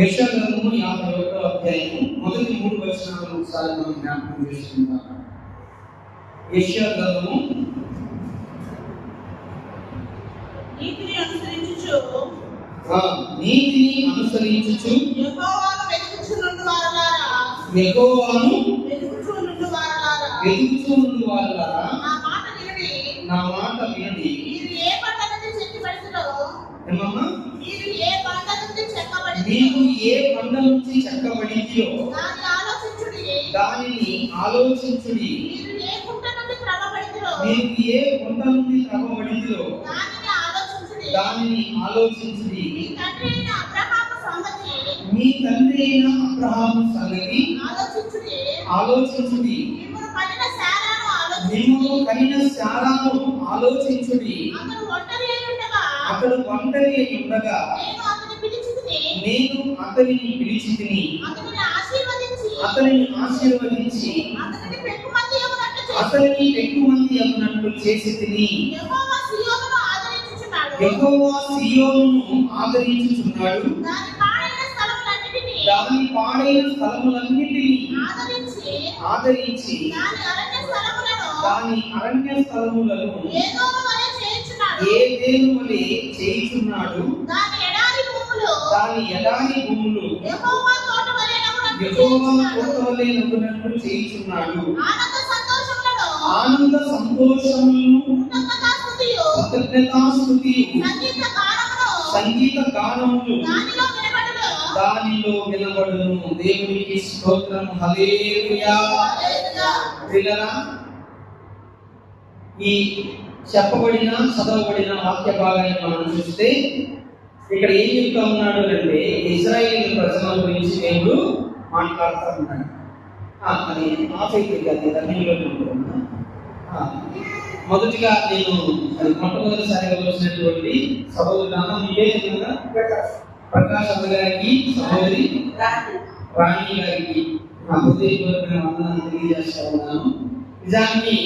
యెషయా గ్రంథము 51వ అధ్యాయము మొదటి 3 వచనాలను ఒకసారి మనం జ్ఞాపకం చేసుకుందాం. యెషయా గ్రంథము నీతిని అనుసరించుచు యెహోవాను వెతుకుచునుండు వారలారా నా మాట వినండి. మీరు ఏ పంట నుండి చెక్కబడినో నీవు ఏ బండ నుంచి చెక్కబడిందో దానిని ఆలోచించుడి. నీవు ఏ కుంట నుండి త్రవ్వబడిందో దానిని ఆలోచించుడి. మీ తండ్రి అయిన అబ్రహాము సంగతి ఆలోచించుడి. మిమ్మును కనిన శారాను ఆలోచించుడి. అతడు ఒంటరి అయి ఉండగా నేను అతనిని పిలిచితిని, అతనిని ఆశీర్వదించి అతనిని ఎక్కుమంది అన్నట్లు చేసితిని. యెహోవా సీయోనును ఆదరించుచున్నాడు, దాని పాడైన స్థలములన్నిటినీ ఆదరించి దాని అరణ్య స్థలములను ఏదేను వలె చేయుచున్నాడు. దాని ఎడారి భూములు యెహోవా తోట వలె నగునట్లు చేయుచున్నాడు. ఆనంద సంతోషములను కృతజ్ఞతాస్తుతియు సంగీత గానములు దానిలో వినబడును. దేవునికి స్తోత్రం. హల్లెలూయా. ప్రియులారా, ఈ చెప్పబడిన చదవబడిన వాక్య భాగాన్ని మనం చూస్తే ఇక్కడ ఏం చెప్తా ఉన్నాడు అంటే ఇశ్రాయేలు ప్రజల గురించి దేవుడు మాట్లాడుతూ ఉన్నాడు. అది ఆఫైతే కాదు, రన్నింగ్లో మొదటిగా నేను అది మొట్టమొదటిసారిగా వచ్చినటువంటి సహోదరు నివేదికగా ప్రకాష్ అన్న గారికి, సహోదరి రాణి గారికి నా హృదయపూర్వకమైన వందనాలు తెలియజేస్తా ఉన్నాను. నిజానికి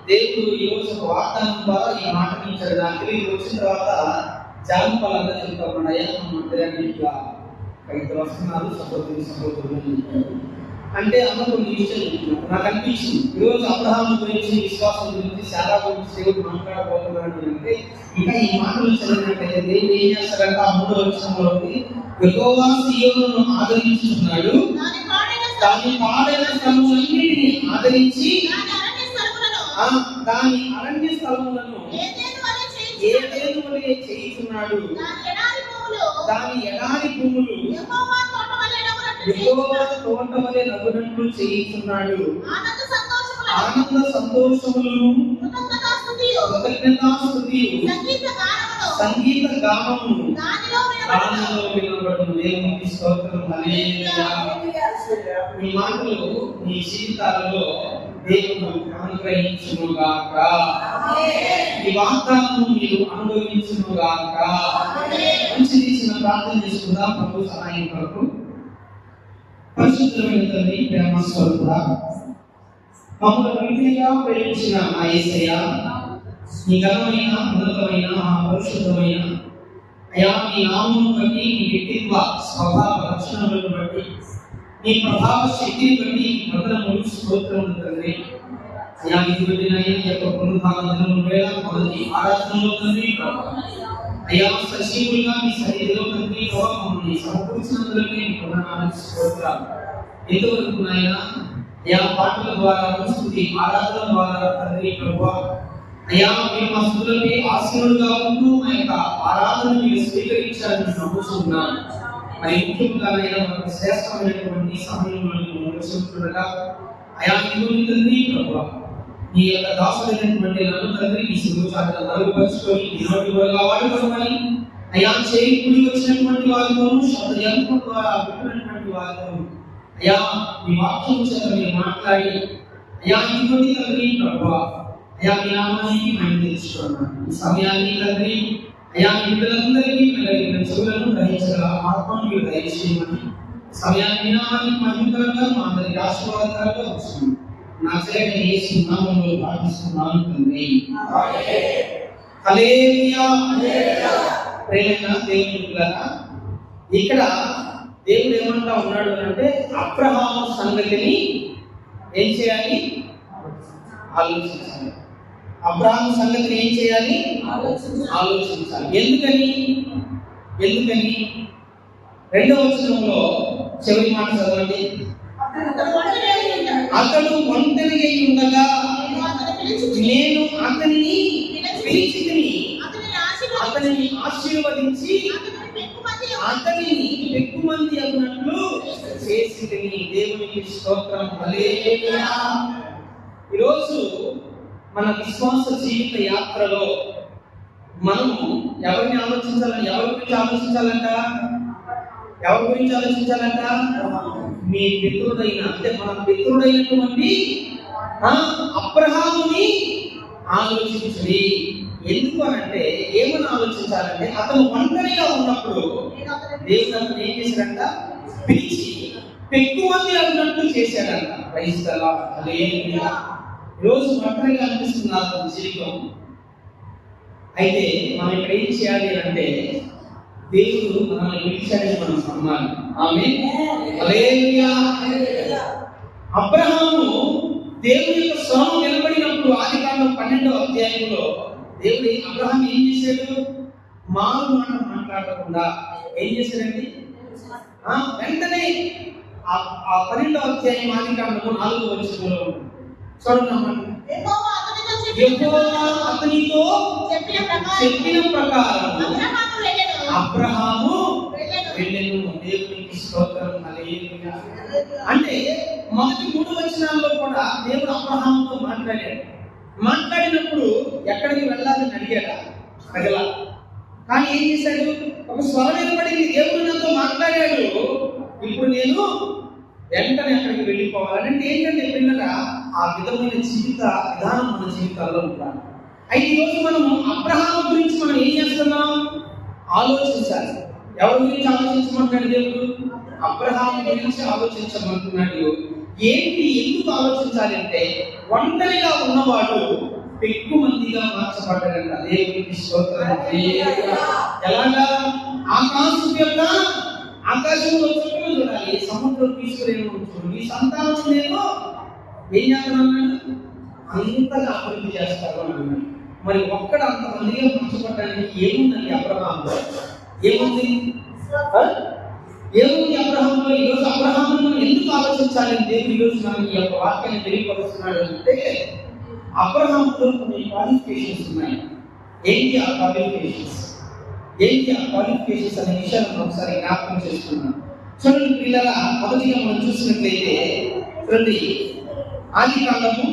దేవుడు ఈ రోజు ఒక వాగ్దానం ద్వారా ఈ మాట ఇచ్చాడు. నాకు తెలియదు వచ్చిన తర్వాత జానపదాలంతా చెప్తా ఉన్నాయా మన మందిరాన్ని ఇట్లా 5 వస్తున్నారు సహోదరులు అంటే అన్న కొన్ని విషయాలు నాకు అనిపించింది. ఈరోజు అబ్రహాము గురించి, విశ్వాసం గురించి, శారా గురించి దేవుడు మాట్లాడబోతున్నాడు అంటే ఇంకా ఈ మాటలు చదివినట్టయితే దేవుడు ఏం చేస్తాడంటే ఆ 3వ వచనంలోకి యెహోవా సీయోనును ఆదరించుచున్నాడు, దాని పాడైన స్థలములన్నిటిని ఆదరించి దాని అరణ్య స్థలములను ఏదేను వలె చేయుచున్నాడు. దాని ఎడారి భూములు యెహోవా తోట వలె నగునట్లు చేయుచున్నాడు. ఆనంద సంతోషములను కృతజ్ఞతాస్తుతియు సంగీత గానములు దానిలో వినబడును. దేవునికి స్తోత్రం. హల్లెలూయా. ఈ మాటలు మీ జీవితాలలో దేవుడు అనుగ్రహించునుగాక. ఈ వాగ్దానం మీరు అనుభవించునుగాక. మంచిది. చిన్న ప్రార్థన చేసుకుందాం ప్రభు సహాయం కొరకు. పరిశుద్ధమైన తండ్రి, ప్రేమ స్వరూపుడా, మమ్మల్ని ప్రీతిగా ప్రేమించిన ఆ యేసయ్య, నీ ఘనమైన ఉన్నతమైన పరిశుద్ధమైన అయా నీ నామమును బట్టి, నీ వ్యక్తిత్వ స్వభావ లక్షణములను బట్టి, నీ ప్రభావ శక్తిని బట్టి వందనములు స్తోత్రములు తండ్రి. అయా ఇది పెట్టిన ఈ యొక్క పునరుద్ధాన దినముల వేళ మొదటి ఆరాధనలో తండ్రి అయా సజీవులుగా మీ సన్నిధిలో తండ్రి మమ్మల్ని సమకూర్చినందులకే నీ వందనాలు స్తోత్రాలు. ఎంతవరకు నాయన అయా పాటల ద్వారా, స్తుతి ఆరాధన ద్వారా తండ్రి ప్రభువా అయా మీరు మా స్తుతులకి ఆశీనులుగా ఉంటూ మా యొక్క ఆరాధన మీరు స్వీకరించాలని నమ్ముతున్నాను. మరి ముఖ్యంగా మనకు శ్రేష్టమైనటువంటి సమయంలో నడుస్తుండగా అయా ఇదిగోని తండ్రి ప్రభువా నీ యొక్క దాసుడైనటువంటి నన్ను తండ్రి ఈ శిలువచాటున నలుగుపరుచుకొని నీ నోటి వల్ల వాడుకోమని అయా చేయి కూడి వచ్చినటువంటి వారితోనూ శబ్దయంత్రం ద్వారా వింటున్నటువంటి వారితోనూ అయా మీ వాక్యం చేత మీరు మాట్లాడి అయా ఇదిగోని తండ్రి ప్రభువా అయా మీ నామానికి మహిమ తెచ్చుకున్నాను. ఈ సమయాన్ని తండ్రి అయా మీ బిడ్డలందరికీ కలిగిన చెవులను గ్రహించగల ఆత్మను మీరు దయచేయమని సమయాన్ని నామానికి మహిమకరంగా మా అందరికి ఆశీర్వాదకరంగా వస్తుంది. నజరేయుడైన యేసు నామములో ప్రార్థిస్తున్నాను తండ్రి. హల్లెలూయా. ప్రియమైన దేవుని బిడ్డలారా, ఇక్కడ దేవుడు ఏమంటా ఉన్నాడు అంటే అబ్రహాము సంగతిని ఏం చేయాలి? ఆలోచించాలి. అబ్రహాము సంగతిని ఏం చేయాలి? ఆలోచించాలి. ఎందుకని? రెండవ వచనంలో చివరి మాట చదవండి. అతడు ఒంటరి అయి ఉండగా నేను అతనిని పిలిచితిని, అతనిని ఆశీర్వదించి అతనిని ఎక్కుమంది అన్నట్లు చేసితిని. దేవునికి స్తోత్రం. హల్లెలూయా. ఈరోజు మన విశ్వాస జీవిత యాత్రలో మనము ఎవరిని ఆలోచించాలని, ఎవరి గురించి ఆలోచించాలంట? ఎవరి గురించి ఆలోచించాలంట? మీ పితరుడైన, అంటే మన పితరుడైనటువంటి అబ్రహాముని ఆలోచించి. ఎందుకు అనంటే ఏమని ఆలోచించాలంటే అతను ఒంటరిగా ఉన్నప్పుడు దేవుడు అతను ఏం చేశాడంట? పిలిచి పెక్కుమంది అన్నట్టు చేశాడంట. Praise the lord. హల్లెలూయా. ఈరోజు ఒంటరిగా అనిపిస్తుంది అతని జీవితం. అయితే మనం ఇక్కడ ఏం చేయాలి అంటే దేవుడు మనల్ని పిలిచాడని మనం నమ్మాలి. ఆమేన్. హల్లెలూయా. అబ్రహాము దేవుని యొక్క స్వరం వినబడినప్పుడు ఆదికాండం 12వ అధ్యాయంలో దేవుడు అబ్రహాం ఏం చేశాడు? మారు మాట మాట్లాడకుండా ఏం చేశాడండి? వెంటనే ఆ 12వ అధ్యాయం ఆదికాండము 4వ వచనంలో చూడండి. యెహోవా అతనితో చెప్పిన ప్రకారం అబ్రహాము వెళ్ళెను. దేవునికి స్తోత్రం. హల్లెలూయా. అంటే మొదటి 3 వచనాల్లో కూడా దేవుడు అబ్రహాముతో మాట్లాడినప్పుడు ఎక్కడికి వెళ్ళాలని అడిగాడా? అడగల. కానీ ఏం చేశాడు? ఒక స్వరం వినబడింది, దేవుడు నాతో మాట్లాడాడు, ఇప్పుడు నేను వెంటనే అక్కడికి వెళ్ళిపోవాలి అంటే ఏంటంటే పిల్లగా ఆ విధమైన జీవిత విధానం మన జీవితాల్లో ఉండాలి. అయితే ఈరోజు మనము అబ్రహాము గురించి మనం ఏం చేస్తున్నాం? ఆలోచించాలి. ఎవరి గురించి ఆలోచించమంటున్నాడు దేవుడు? అబ్రహాము గురించి ఆలోచించమంటున్నాడు. ఏంటి? ఎందుకు ఆలోచించాలి అంటే ఒంటరిగా ఉన్నవాడు ఎక్కువ మందిగా మార్చబడ్డాడంట. దేవునికి స్తోత్రం. ఎలాగా? ఆకాశంలో చుట్టూ చూడాలి, సముద్రం తీసుకుని చూడండి, సంతానం నేను ఏం చేస్తున్నాడు? అంతగా అభివృద్ధి చేస్తాడు అన్నాడు. మరి ఒక్కడ అంతమందిగా మార్చబడ్డానికి ఏముందండి అబ్రహాములో? ఏముంది అబ్రహాములో? ఈరోజు అబ్రహామును మనం ఎందుకు ఆలోచించాలి? దేవుడు ఈరోజు మనకి ఈ యొక్క వాక్యాన్ని తెలియపరుస్తున్నాడు అంటే అబ్రహాములో కొన్ని క్వాలిఫికేషన్స్ ఉన్నాయి. ఏంటి ఆ క్వాలిఫికేషన్స్ అనే విషయాన్ని మనం ఒకసారి జ్ఞాపకం చేసుకున్నాం. చూడండి పిల్లల, మొదటిగా మనం చూసినట్లయితే చూడండి ఆదికాండము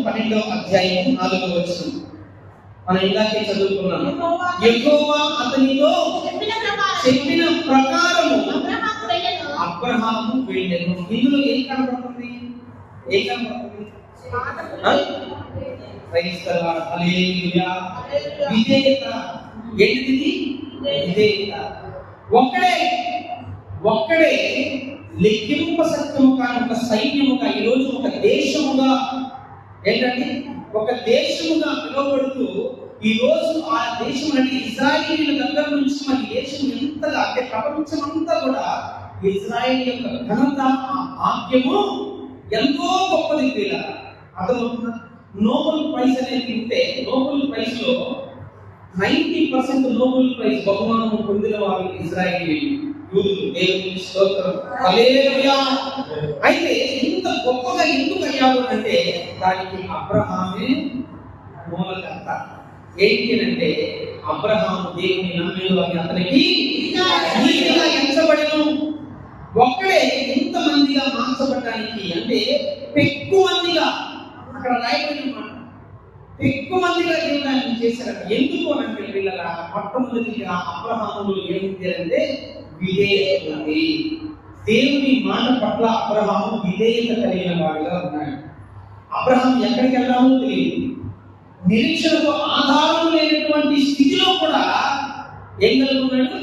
12వ అధ్యాయం 4వ వచనం మనం ఇందాకే చదువుకున్నాము. యెహోవా అతనితో చెప్పిన ప్రకారము అబ్రహాము వెళ్ళెను. ఇందులో ఏం కనబడుతుంది? Praise the lord. హల్లెలూయా. విధేయత. ఏంటిది? విధేయత. ఒక్కడే లెక్కింప సత్యము కాని ఒక సైన్యముగా, ఈరోజు ఒక దేశముగా, ఏంటంటే ఒక దేశముగా పిలువబడుతూ ఈరోజు ఆ దేశం అంటే ఇజ్రాయేలీల దగ్గర నుంచి మన దేశం ఎంతగా అంటే ప్రపంచం అంతా కూడా ఇజ్రాయేల్ యొక్క ఘనత, ఆ భాగ్యము ఎంతో గొప్పది. పిల్లల అర్థమవుతుందా? నోబెల్ ప్రైజ్ అనేది ఉంటే నోబెల్ ప్రైజ్ లో 90% నోబెల్ ప్రైజ్ బహుమానం పొందిన వారు ఇజ్రాయేలీలు, యూదులు. దేవునికి స్తోత్రం. హల్లెలూయా. అయితే ఇంత గొప్పగా ఎందుకు అయ్యారు అంటే దానికి అబ్రహామే మూలకర్త. ఏంటి అంటే అబ్రహాము దేవుని నమ్మేడు అని అతనికి నీతిగా ఎంచబడెను. ఒక్కడే ఇంతమందిగా మార్చబడడానికి అంటే ఎక్కువ మందిగా, అక్కడ రాయబడిన మాట ఎక్కువ మందిగా దేవుడు ఆయన చేశారట. ఎందుకు అంటే పిల్లల మొట్టమొదటిగా అబ్రహాములో ఏముంది అంటే విధేయత ఉంది. దేవుని మాట పట్ల అబ్రహాము విధేయత కలిగిన వాడిగా ఉన్నాడు. అబ్రహాము ఎక్కడికి వెళ్ళామో తెలియదు, నిరీక్షణకు ఆధారం లేనటువంటి స్థితిలో కూడా ఏం కలుగుతున్నాడు?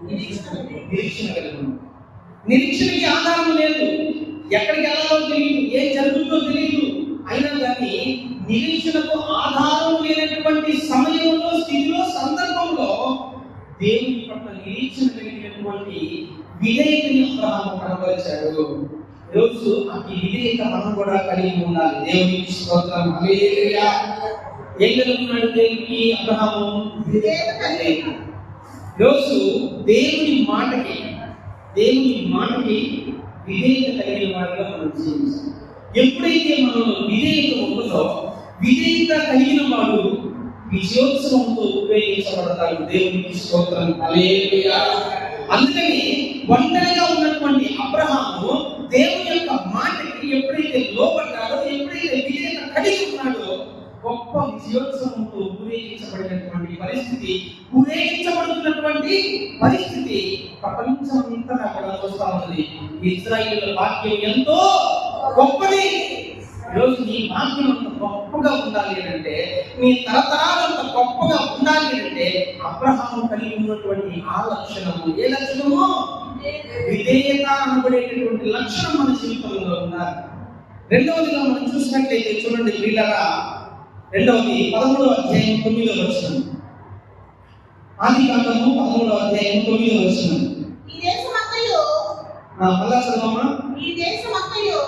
నిరీక్షణ కలుగుతున్నాడు. నిరీక్షణకి ఆధారం లేదు, ఎక్కడికి వెళ్ళాలో తెలియదు, ఏం జరుగుతుందో తెలియదు. అయినా కానీ నిరీక్షణకు ఆధారం లేనటువంటి సమయంలో, స్థితిలో, సందర్భంలో దేవుని పట్ల నిరీక్షణ కలిగినటువంటి విధేయతని అబ్రహాము కనబరిచాడు. ఈరోజు అతి విధేయత మనం కూడా కలిగి ఉండాలి. దేవునికి స్తోత్రం. హల్లెలూయా. ఏం కలుగుతున్నాడు దేవునికి అబ్రహాము? ఈరోజు దేవుని మాటకి విధేయత కలిగిన వారిగా మనం జీవించాలి. ఎప్పుడైతే మనలో విధేయత ఉంటుందో, విధేయత కలిగిన వాడు విజయోత్సవంతో ఉపయోగించబడతాడు. దేవునికి స్తోత్రం. హల్లెలూయా. అందుకని ఒంటరిగా ఉన్నటువంటి అబ్రహాము దేవుని యొక్క మాటకి ఎప్పుడైతే లోబడ్డాడో, ఎప్పుడైతే విధేయత కలిగి ఉన్నాడో, గొప్ప విజయోత్సవంతో ఊరేగించబడినటువంటి పరిస్థితి ప్రపంచమంతా కూడా చూస్తా ఉన్నది. ఇశ్రాయేలు వాక్యం ఎంతో గొప్పది. ఈరోజు నీ వాక్యం అంత గొప్పగా ఉండాలి అంటే, నీ తరతరాలు అంత గొప్పగా ఉండాలి అంటే, అబ్రహాము కలిగి ఉన్నటువంటి ఆ లక్షణము, ఏ లక్షణము? విధేయత అనబడేటటువంటి లక్షణం మన జీవితంలో ఉండాలి. రెండవదిగా మనం చూసినట్లయితే చూడండి ప్రియులారా, రెండవది 13వ అధ్యాయం 9వ వచనం. ఆదికాండము 13వ అధ్యాయం 9వ వచనం. ఈ దేశమంతయు మళ్ళా చదవమ్మా. ఈ దేశమంతయు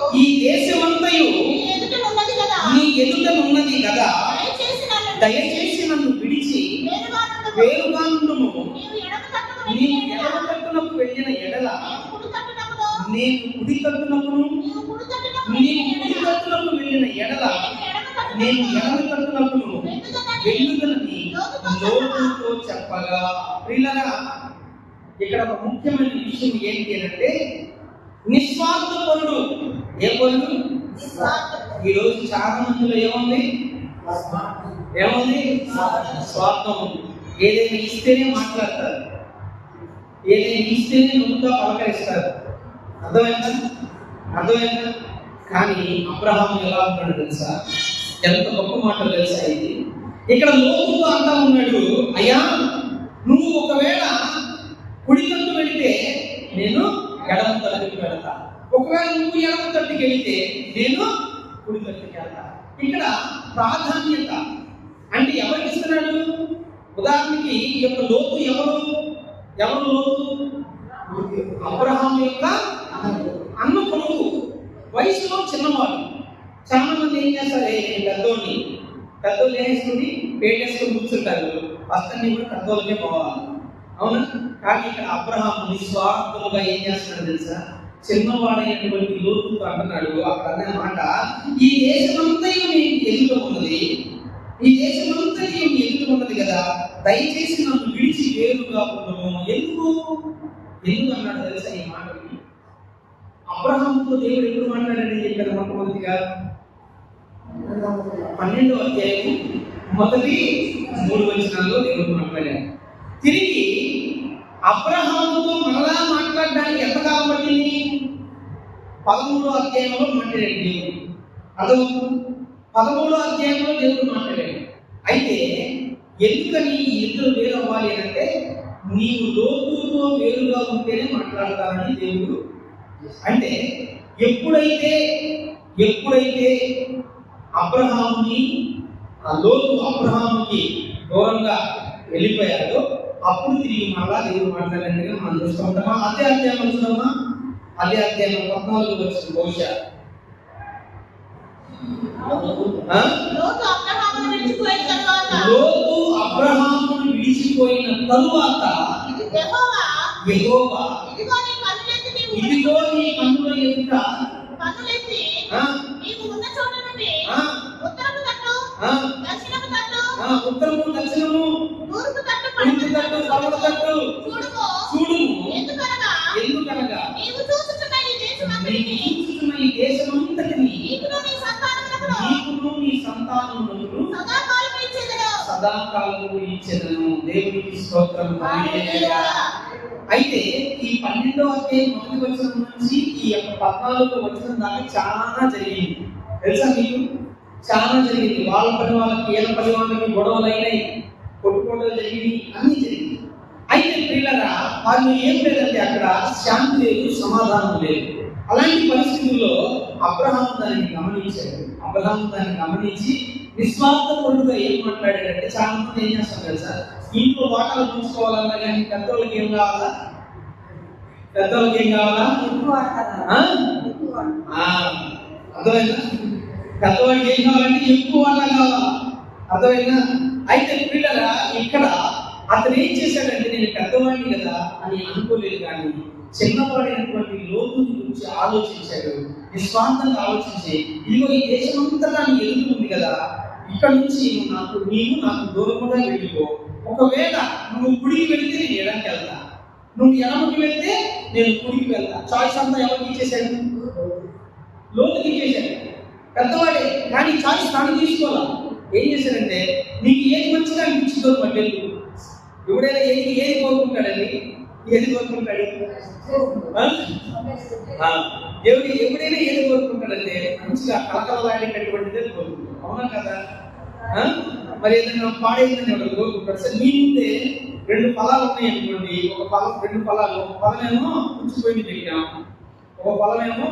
నీ ఎదుట ఉన్నది కదా, దయచేసి నన్ను విడిచి వేరుగా ఉండుము. నీవు ఎడమ తట్టునకు వెళ్ళిన ఎడల నేను కుడి తట్టునకును, నీవు కుడి తట్టునకు వెళ్ళిన ఎడల నేను ఎడమ తట్టునకును వెళ్ళుదనని లోతుతో చెప్పగా. ప్రియులారా, ఇక్కడ ఒక ముఖ్యమైన విషయం ఏంటి అంటే, నిస్వార్థపరుడు. ఏ పరుడు? ఈరోజు చాలా మందిలో ఏముంది? స్వార్థం. ఏదైనా ఇస్తేనే మాట్లాడతారు, ఏదైనా ఇస్తేనే నవ్వుగా పలకరిస్తారు. అర్థమైందా? కానీ అబ్రహాము ఎలా ఉన్నాడు తెలుసా? ఎంత గొప్ప మాటలు తెలుసా ఇది? ఇక్కడ లోతుతో అంటా ఉన్నాడు, అయ్యా నువ్వు ఒకవేళ కుడి తట్టు వెళితే నేను ఎడమ తట్టుకి వెళతా, ఒకవేళ నువ్వు ఎడమ తట్టుకి వెళితే నేను కుడి తట్టుకి వెళ్తా. ఇక్కడ ప్రాధాన్యత అంటే ఎవరికి ఇస్తున్నాడు? ఉదాహరణకి ఈ యొక్క లోతు ఎవరు లోతు? అబ్రహాము యొక్క అన్న కొడుకు, వయసులో చిన్నవాడు. చాలా మంది ఏం చేస్తారు, పెద్దోళ్ళు వేసుకుని పేటేసుకుని కూర్చుంటారు. వస్తాన్ని కూడా పెద్దోళ్ళకే పోవాలి, అవునా? కానీ ఇక్కడ అబ్రహాము నిస్వార్థముగా ఏం చేస్తున్నాడు తెలుసా? చిన్నవాడైనటువంటి లోతుతో అంటున్నాడు అక్కడ అనే మాట, ఈ దేశమంతయు నీకు ఎదుట ఉన్నది కదా, దయచేసి నన్ను విడిచి వేరుగా ఉండము. ఎందుకు అన్నాడు తెలుసా ఈ మాటకి? అబ్రహాముతో దేవుడు ఎప్పుడు మాట్లాడాడని చెప్పారు? మొట్టమొదటిగా 12వ అధ్యాయం మొదటి 3 వచనాల్లో దేవుడు మాట్లాడాడు. తిరిగి అబ్రహాముతో మరలా మాట్లాడడానికి ఎంతకాలం పట్టింది? 13వ అధ్యాయంలో మాట్లాడాడు దేవుడు. అర్థం? 13వ అధ్యాయంలో దేవుడు మాట్లాడాడు. అయితే ఎందుకని ఈ ఇద్దరు వేరు అవ్వాలి అంటే, నీవు లోతుతో వేరుగా ఉంటేనే మాట్లాడతానని దేవుడు. అంటే ఎప్పుడైతే అబ్రహాముని అబ్రహాముకి దూరంగా వెళ్ళిపోయాడో, అప్పుడు తిరిగి మళ్ళా దేవుడు మాట్లాడినట్టుగా మనం చూస్తూ ఉంటామా? అదే అధ్యాయం చూద్దామా? అదే అధ్యాయం 14 వచ్చిన బహుశా లోతు అబ్రహామును విడిచిపోయిన తరువాత యెహోవా ఇదిగో నీ కన్నుల ఎదుట ఉత్తరము దక్షిణము తూర్పు తట్టు పడమర తట్టు చూడుము. ఎందుకనగా నీవు చూస్తున్న ఈ దేశమంతటిని నీకును నీ సంతానమునకు సదాకాలము ఇచ్చెదను. దేవునికి స్తోత్రం. హల్లెలూయా. అయితే ఈ 12వ అధ్యాయం మొదటి వచనం నుంచి ఈ 14వ వచనం దాకా చాలా జరిగింది తెలుసా మీకు? చాలా జరిగింది. వాళ్ళ పని వాళ్ళకి, ఏళ్ళ పని వాళ్ళకి గొడవలు అయినాయి, కొట్టుకోవడాలు జరిగింది, అన్ని జరిగింది. అయితే పిల్లరా, వాళ్ళు ఏం లేదంటే అక్కడ శాంతి లేదు, సమాధానం లేదు. అలాంటి పరిస్థితుల్లో అబ్రహాము దాన్ని గమనించి నిస్వార్థపరుడుగా ఏం మాట్లాడాడంటే, చాలా మంది ఏం చేస్తారు తెలుసా? ఇంట్లో వాటాలు చూసుకోవాలన్నా కానీ పెద్దోళ్ళకి ఏం కావాలా? పెద్దోళ్ళకి ఏం కావాలా? అర్థమైందా? పెద్దవాడికి ఏం కావాలంటే ఎక్కువ వాటా కావాలా? అర్థమైందా? అయితే పిల్లల ఇక్కడ అతను ఏం చేశాడంటే నేను పెద్దవాడిని కదా అని అనుకోలేదు, కానీ చిన్నవాడైనటువంటి లోతు గురించి ఆలోచించాడు. నిస్వార్థంగా ఆలోచించి ఇదిగో ఈ దేశం అంతటా నీ ఎదుగుతుంది కదా, ఇక్కడ నుంచి నీవు నాకు దూరంగా వెళ్ళిపో. ఒకవేళ నువ్వు కుడికి వెళితే నేను ఎడమకి వెళ్తా, నువ్వు ఎడమకి వెళ్తే నేను కుడికి వెళ్తా. చాయిస్ అంతా ఎవరికి ఇచ్చేసాడు? లోతుకి ఇచ్చేసాడు. పెద్దవాడే కానీ చాయిస్ తాను తీసుకోవాలా. ఏం చేశాడంటే నీకు ఏది మంచిగా అనిపించిందో పట్టేది. ఎవడైనా ఏది కోరుకుంటాడండి? ఏది కోరుకుంటాడు? ఎవడైనా ఏది కోరుకుంటాడంటే మంచిగా కలకలలాడేటటువంటిదే కోరుకుంటాడు. అవునా కదా? మరి ఏదైనా పాడైందని ఎవరు కోరుకుంటాడు? సరే మీ ముందే 2 ఫలాలు ఉన్నాయి అనుకోండి. ఒక ఫలం 2 ఫలాలు, ఒక ఫలమేమో పుచ్చిపోయింది పెట్టాం, ఒక ఫలమేమో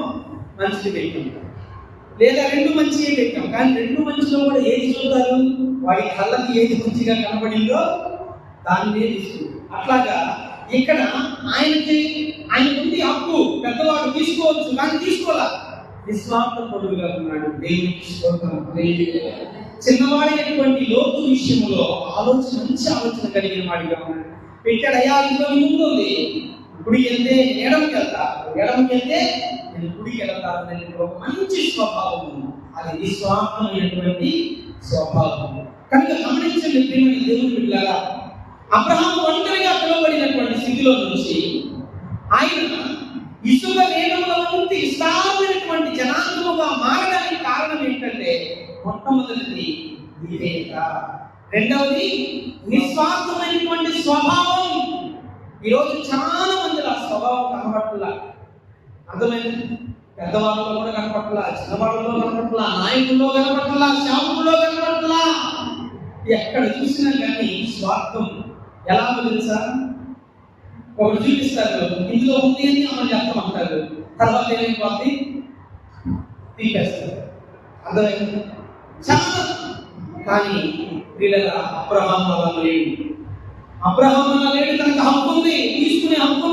మంచిది పెట్టాం, లేదా 2 మంచిగా పెట్టాం. కానీ 2 మంచిలో కూడా ఏది చూస్తారు? వాడి కళ్ళకి ఏది మంచిగా కనబడిందో దాన్నే తీసుకుంటారు. అట్లాగా ఇక్కడ ఆయన ఉంది హక్కు, పెద్దవాడు తీసుకోవచ్చు, కానీ తీసుకోవాలా. నిస్వార్థ పరుడుగా ఉన్నాడు. దేవునికి స్తోత్రం. చిన్నవాడైనటువంటి లోతు విషయంలో మంచి ఆలోచన కలిగిన వాడిగా ఉన్నాడు. పెట్టాడయ్యా ఇంట్లో ముందు ఉంది, గుడికి వెళ్తే ఎడమకి వెళ్తా, ఎడమకి వెళ్తే నేను గుడికి వెళ్తాను. ఒక మంచి స్వభావం, అది నిస్వార్థమైనటువంటి స్వభావం. కనుక గమనించండి ప్రియమైన దేవుని బిడ్డలారా, అబ్రహాము ఒంటరిగా పిలువబడినటువంటి స్థితిలో నుంచి ఆయన ఇసుక వేగంలో ఉండి విస్తారమైనటువంటి జనాంగముగా మారడానికి కారణం ఏంటంటే మొట్టమొదటిది విధేయత, రెండవది నిస్వార్థమైనటువంటి స్వభావం. ఈరోజు చాలా మంది ఆ స్వభావం కనబట్ల. అర్థమైంది? పెద్దవాళ్ళలో కూడా కనపట్ల, చిన్నవాళ్ళలో కనపట్ల, నాయకుల్లో కనపట్ల, శాముల్లో కనపట్ల. ఎక్కడ చూసినా కానీ స్వార్థం. ఎలా తెలుసా? ఒకరు చూపిస్తారు, ఇందులో ఉంది అని అమలు చేస్తామంటారు, తర్వాత ఏమైపోద్ది? తీపేస్తారు. అర్థమైంది? చాలా. కానీ వీళ్ళ అబ్రహాము అలా లేడు. అబ్రహాము అలా లేడు. తనకు హక్కు ఉంది, తీసుకునే హక్కు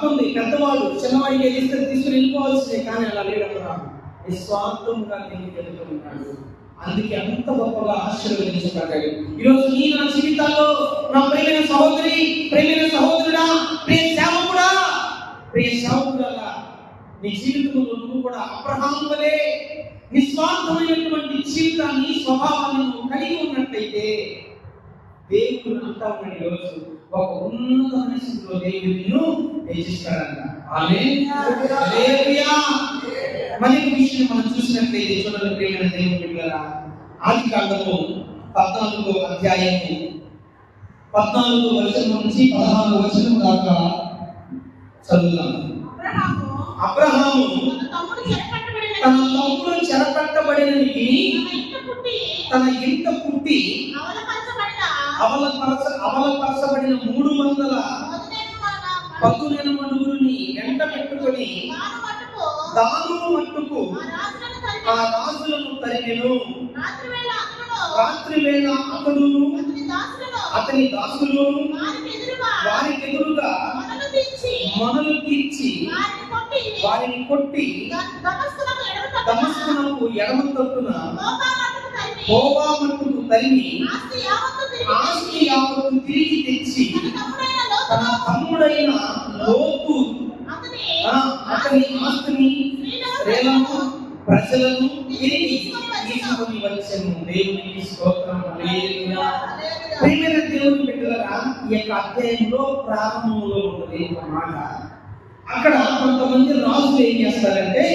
ఉంది. పెద్దవాడు చిన్నవాడికి ఏది ఇస్తే తీసుకుని వెళ్ళిపోవాల్సిందే. కానీ అలా లేడు అబ్రహాము. నిస్వార్థంగా దేవునికి వెళ్తున్నాడు. అందుకే అంత గొప్పగా ఆశీర్వదించబడ్డాడు. ఈరోజు నా జీవితాల్లో నా ప్రియమైన సహోదరి, ప్రియమైన సహోదరుడా, ప్రియ సేవకుడా, నీ జీవితంలో నువ్వు కూడా అబ్రహాము వలె నిస్వార్థమైనటువంటి జీవితాన్ని, స్వభావాన్ని నువ్వు కలిగి ఉన్నట్లయితే దేవుడు అంతా ఉన్న ఈరోజు ఒక ఉన్నతమైన స్థితిలో దేవుడు నిన్ను హెచ్చిస్తాడంట. ఆమేన్. హల్లెలూయా. మరి ఈ విషయం మనం చూసినట్లయితే చూడండి ప్రియమైన దేవుని బిడ్డలారా, ఆదికాండము 14వ అధ్యాయము 14వ వచనం నుంచి 16వ వచనం దాకా చదువుదాం. అబ్రహాము తన తమ్ముడు చెరపట్టబడినని తన ఇంట పుట్టి అవలపరచబడిన 300 పదునైన మనుగురిని వెంట పెట్టుకొని దాను మట్టుకు ఆ రాజులను తరిమెను. రాత్రి వేళ అతడును అతని దాసులు వారికి ఎదురుగా మొనలు తీర్చి వారిని కొట్టి దమస్కునకు ఎడమ తప్పున హోవా మట్టుకు తరిమి ఆస్తి యావత్తు తిరిగి తెచ్చి తన తమ్ముడైన లోతు అతని ఆస్తిని, స్త్రీలను, ప్రజలను తిరిగి తీసుకొని వచ్చెను. దేవునికి స్తోత్రం. హల్లెలూయా. ప్రియమైన దేవుని బిడ్డలారా, ఈ యొక్క అధ్యాయంలో ప్రారంభంలో ఉన్నది ఒక మాట. అక్కడ కొంతమంది రాజులు ఏం చేస్తారంటే,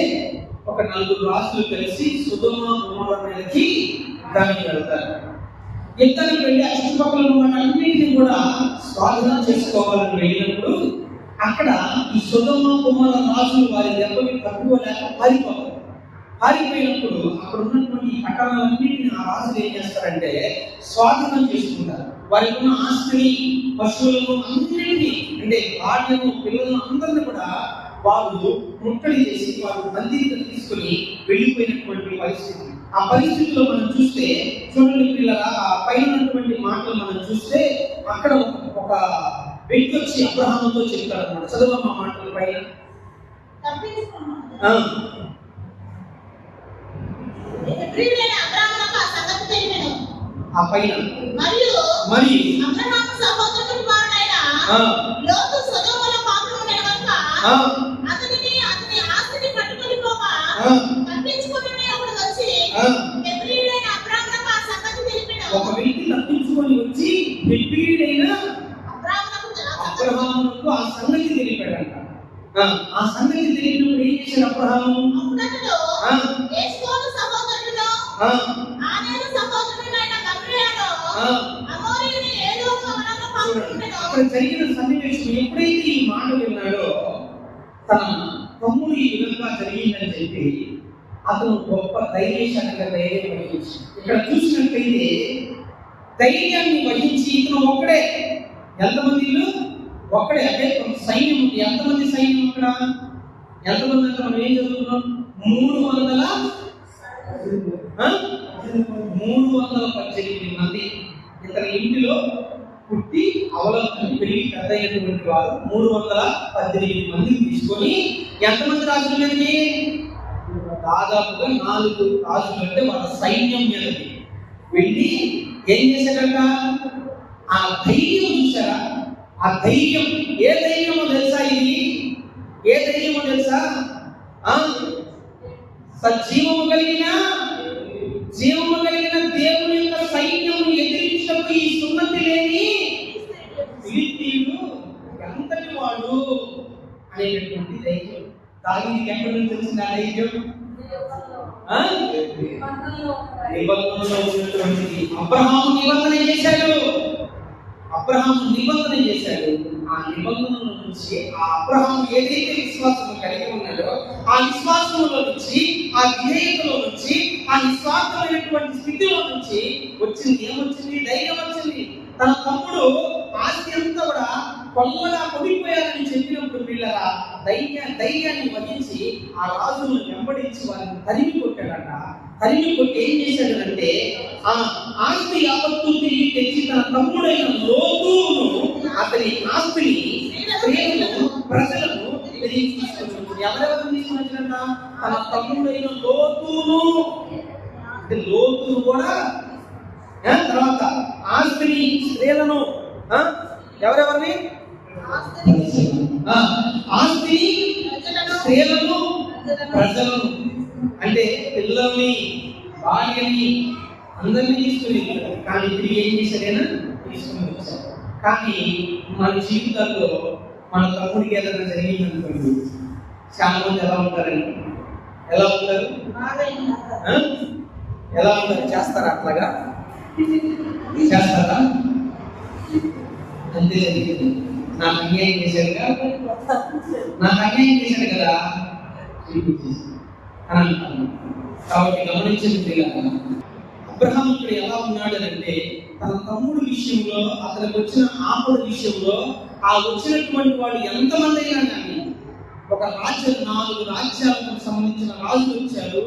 ఒక 4 రాజులు కలిసి సొదొమ గొమొర్రా మీదకి యుద్ధానికి వెళ్తారు. యుద్ధానికి వెళ్ళి ఆ చుట్టుపక్కల ఉన్న అన్నింటినీ కూడా స్వాధీనం చేసుకోవాలని వెళ్ళినప్పుడు అక్కడ ఈ సొదొమ గొమొర్రా రాజులు వారి దెబ్బకి తట్టుకోలేక పారిపోయినప్పుడు అక్కడ ఉన్నటువంటి పట్టణాలన్నింటినీ ఆ రాజులు ఏం చేస్తారంటే స్వాధీనం చేసుకుంటారు. వారికి ఉన్న ఆస్తిని, పశువులను అన్నింటినీ, అంటే భార్యను, పిల్లలను అందరినీ కూడా వారు ముట్టడి చేసి వారు బందీగా తీసుకుని వెళ్ళిపోయినటువంటి పరిస్థితి. ఆ పరిస్థితిలో మనం చూస్తే చూడండి పిల్లల ఆ పైన ఉన్నటువంటి మాటలు మనం చూస్తే అక్కడ ఒక వ్యక్తి వచ్చి అబ్రహాముతో చెప్తాడు అన్నమాట. చదువు ఆ మాటల పైన. ఆ పైన మరియు అబ్రహాము సహోదరుడు కుమారుడైన లోతు సొదొమలో పాపంలో ఉండెను గనుక అతని ఆస్తిని పట్టుకొని పోగా తప్పించుకొని అప్పుడు వచ్చి హెబ్రీయుడైన అబ్రహామునకు ఆ సంగతి తెలిపెను. ఒక వ్యక్తి తప్పించుకొని వచ్చి హెబ్రీయుడైన అబ్రహామునకు ఆ సంగతి తెలిపాడంట. ఆ సంగతి తెలిపినప్పుడు ఏం చేశాడు అబ్రహాము? ఎస్కోలు సహోదరుడును ఆనేరు సహోదరుడైన గమ్లీయేలు అమోరీయుని ఏదోము వనంలో పాల్గొనెను. అక్కడ జరిగిన సన్నివేశం ఎప్పుడైతే ఈ మాట విన్నాడో తన తమ్ముడు ఈ విధంగా జరిగిందని చెప్పి అతను గొప్ప ధైర్యశాలిగా ధైర్యం వహించి ఇక్కడ చూసినట్లయితే ధైర్యాన్ని వహించి ఇతను ఒక్కడే. ఎంతమంది ఇల్లు ఒక్కడే. అంటే సైన్యం ఉంది. ఎంతమంది సైన్యం అక్కడ? ఎంతమంది అంటే మనం ఏం చదువుతున్నాం? 318 మంది ఇతని ఇంటిలో పుట్టి అవలంబని పెరిగి పెద్ద అయినటువంటి వారు 318 మందిని తీసుకొని ఎంతమంది రాజుల మీదకి? దాదాపుగా 4 రాజులు అంటే వాళ్ళ సైన్యం మీదకి వెళ్ళి ఏం చేశాడంట? ఆ ధైర్యం చూసారా? ఆ ధైర్యం ఏ ధైర్యమో తెలుసా? ఇది ఏ ధైర్యమో తెలుసా? సజీవము కలిగిన దేవుని యొక్క సైన్యము ఎదిరించినప్పుడు ఈ సున్నతి లేని ఫిలిష్తీయుడు ఎంతటి వాడు అనేటటువంటి ధైర్యం దావీదుకి ఎక్కడి నుంచి వచ్చింది? ఆ ధైర్యం నిబంధనలో ఉన్నటువంటిది. అబ్రహాము నిబంధన చేశాడు. ఆ నిబంధనల నుంచి ఆ అబ్రహాము ఏదైతే విశ్వాసం కలిగి ఉన్నాడో ఆ విశ్వాసంలో నుంచి, ఆ విధేయతలో నుంచి, ఆ నిస్వార్థమైనటువంటి స్థితిలో నుంచి వచ్చింది ఏమొచ్చింది? ధైర్యం వచ్చింది. తన తమ్ముడు ఆస్తి అంతా కూడా కొల్లగా కొడిపోయారని చెప్పినప్పుడు పిల్లల ధైర్యాన్ని వహించి ఆ రాజును వెంబడించి వారిని తరిమి కొట్టాడట. తరిమి కొట్టి ఏం చేశాడంటే ఆ ఆస్తి యావత్తు తిరిగి తెచ్చి తన తమ్ముడైన లోతును, అతని ఆస్తిని, స్త్రీలను, ప్రజలను తిరిగి తీసుకొచ్చాడు. ఎవరెవరు తీసుకుని వచ్చినట్ట? తన తమ్ముడైన లోతును కూడా, తర్వాత ఆస్తిని, స్త్రీలను, ఎవరెవరిని? ఆస్తిని, స్త్రీలను, ప్రజలను అంటే పిల్లల్ని, భార్యని అందరినీ తీసుకుని, కానీ తిరిగి ఏం చేశాడైనా తీసుకుని వచ్చాడు. కానీ మన జీవితాల్లో మన తమ్ముడికి ఏదైనా జరిగిందనుకోండి, చాలా మంది ఎలా ఉంటారండి? ఎలా ఉంటారు? చేస్తారా? అట్లాగా చేస్తారా? అంతే జరిగింది. నాకు అన్యాయం చేశాడు కదా అని అంటాను. కాబట్టి గమనించండి, అబ్రహాం ఇక్కడ ఎలా ఉన్నాడు అంటే తన తమ్ముడు విషయంలో, అతనికి వచ్చిన ఆపద విషయంలో, ఆ వచ్చినటువంటి వాడు ఎంతమంది అయినా కానీ, ఒక రాజ్యం 4 రాజ్యాలకు సంబంధించిన రాజులు వచ్చారు,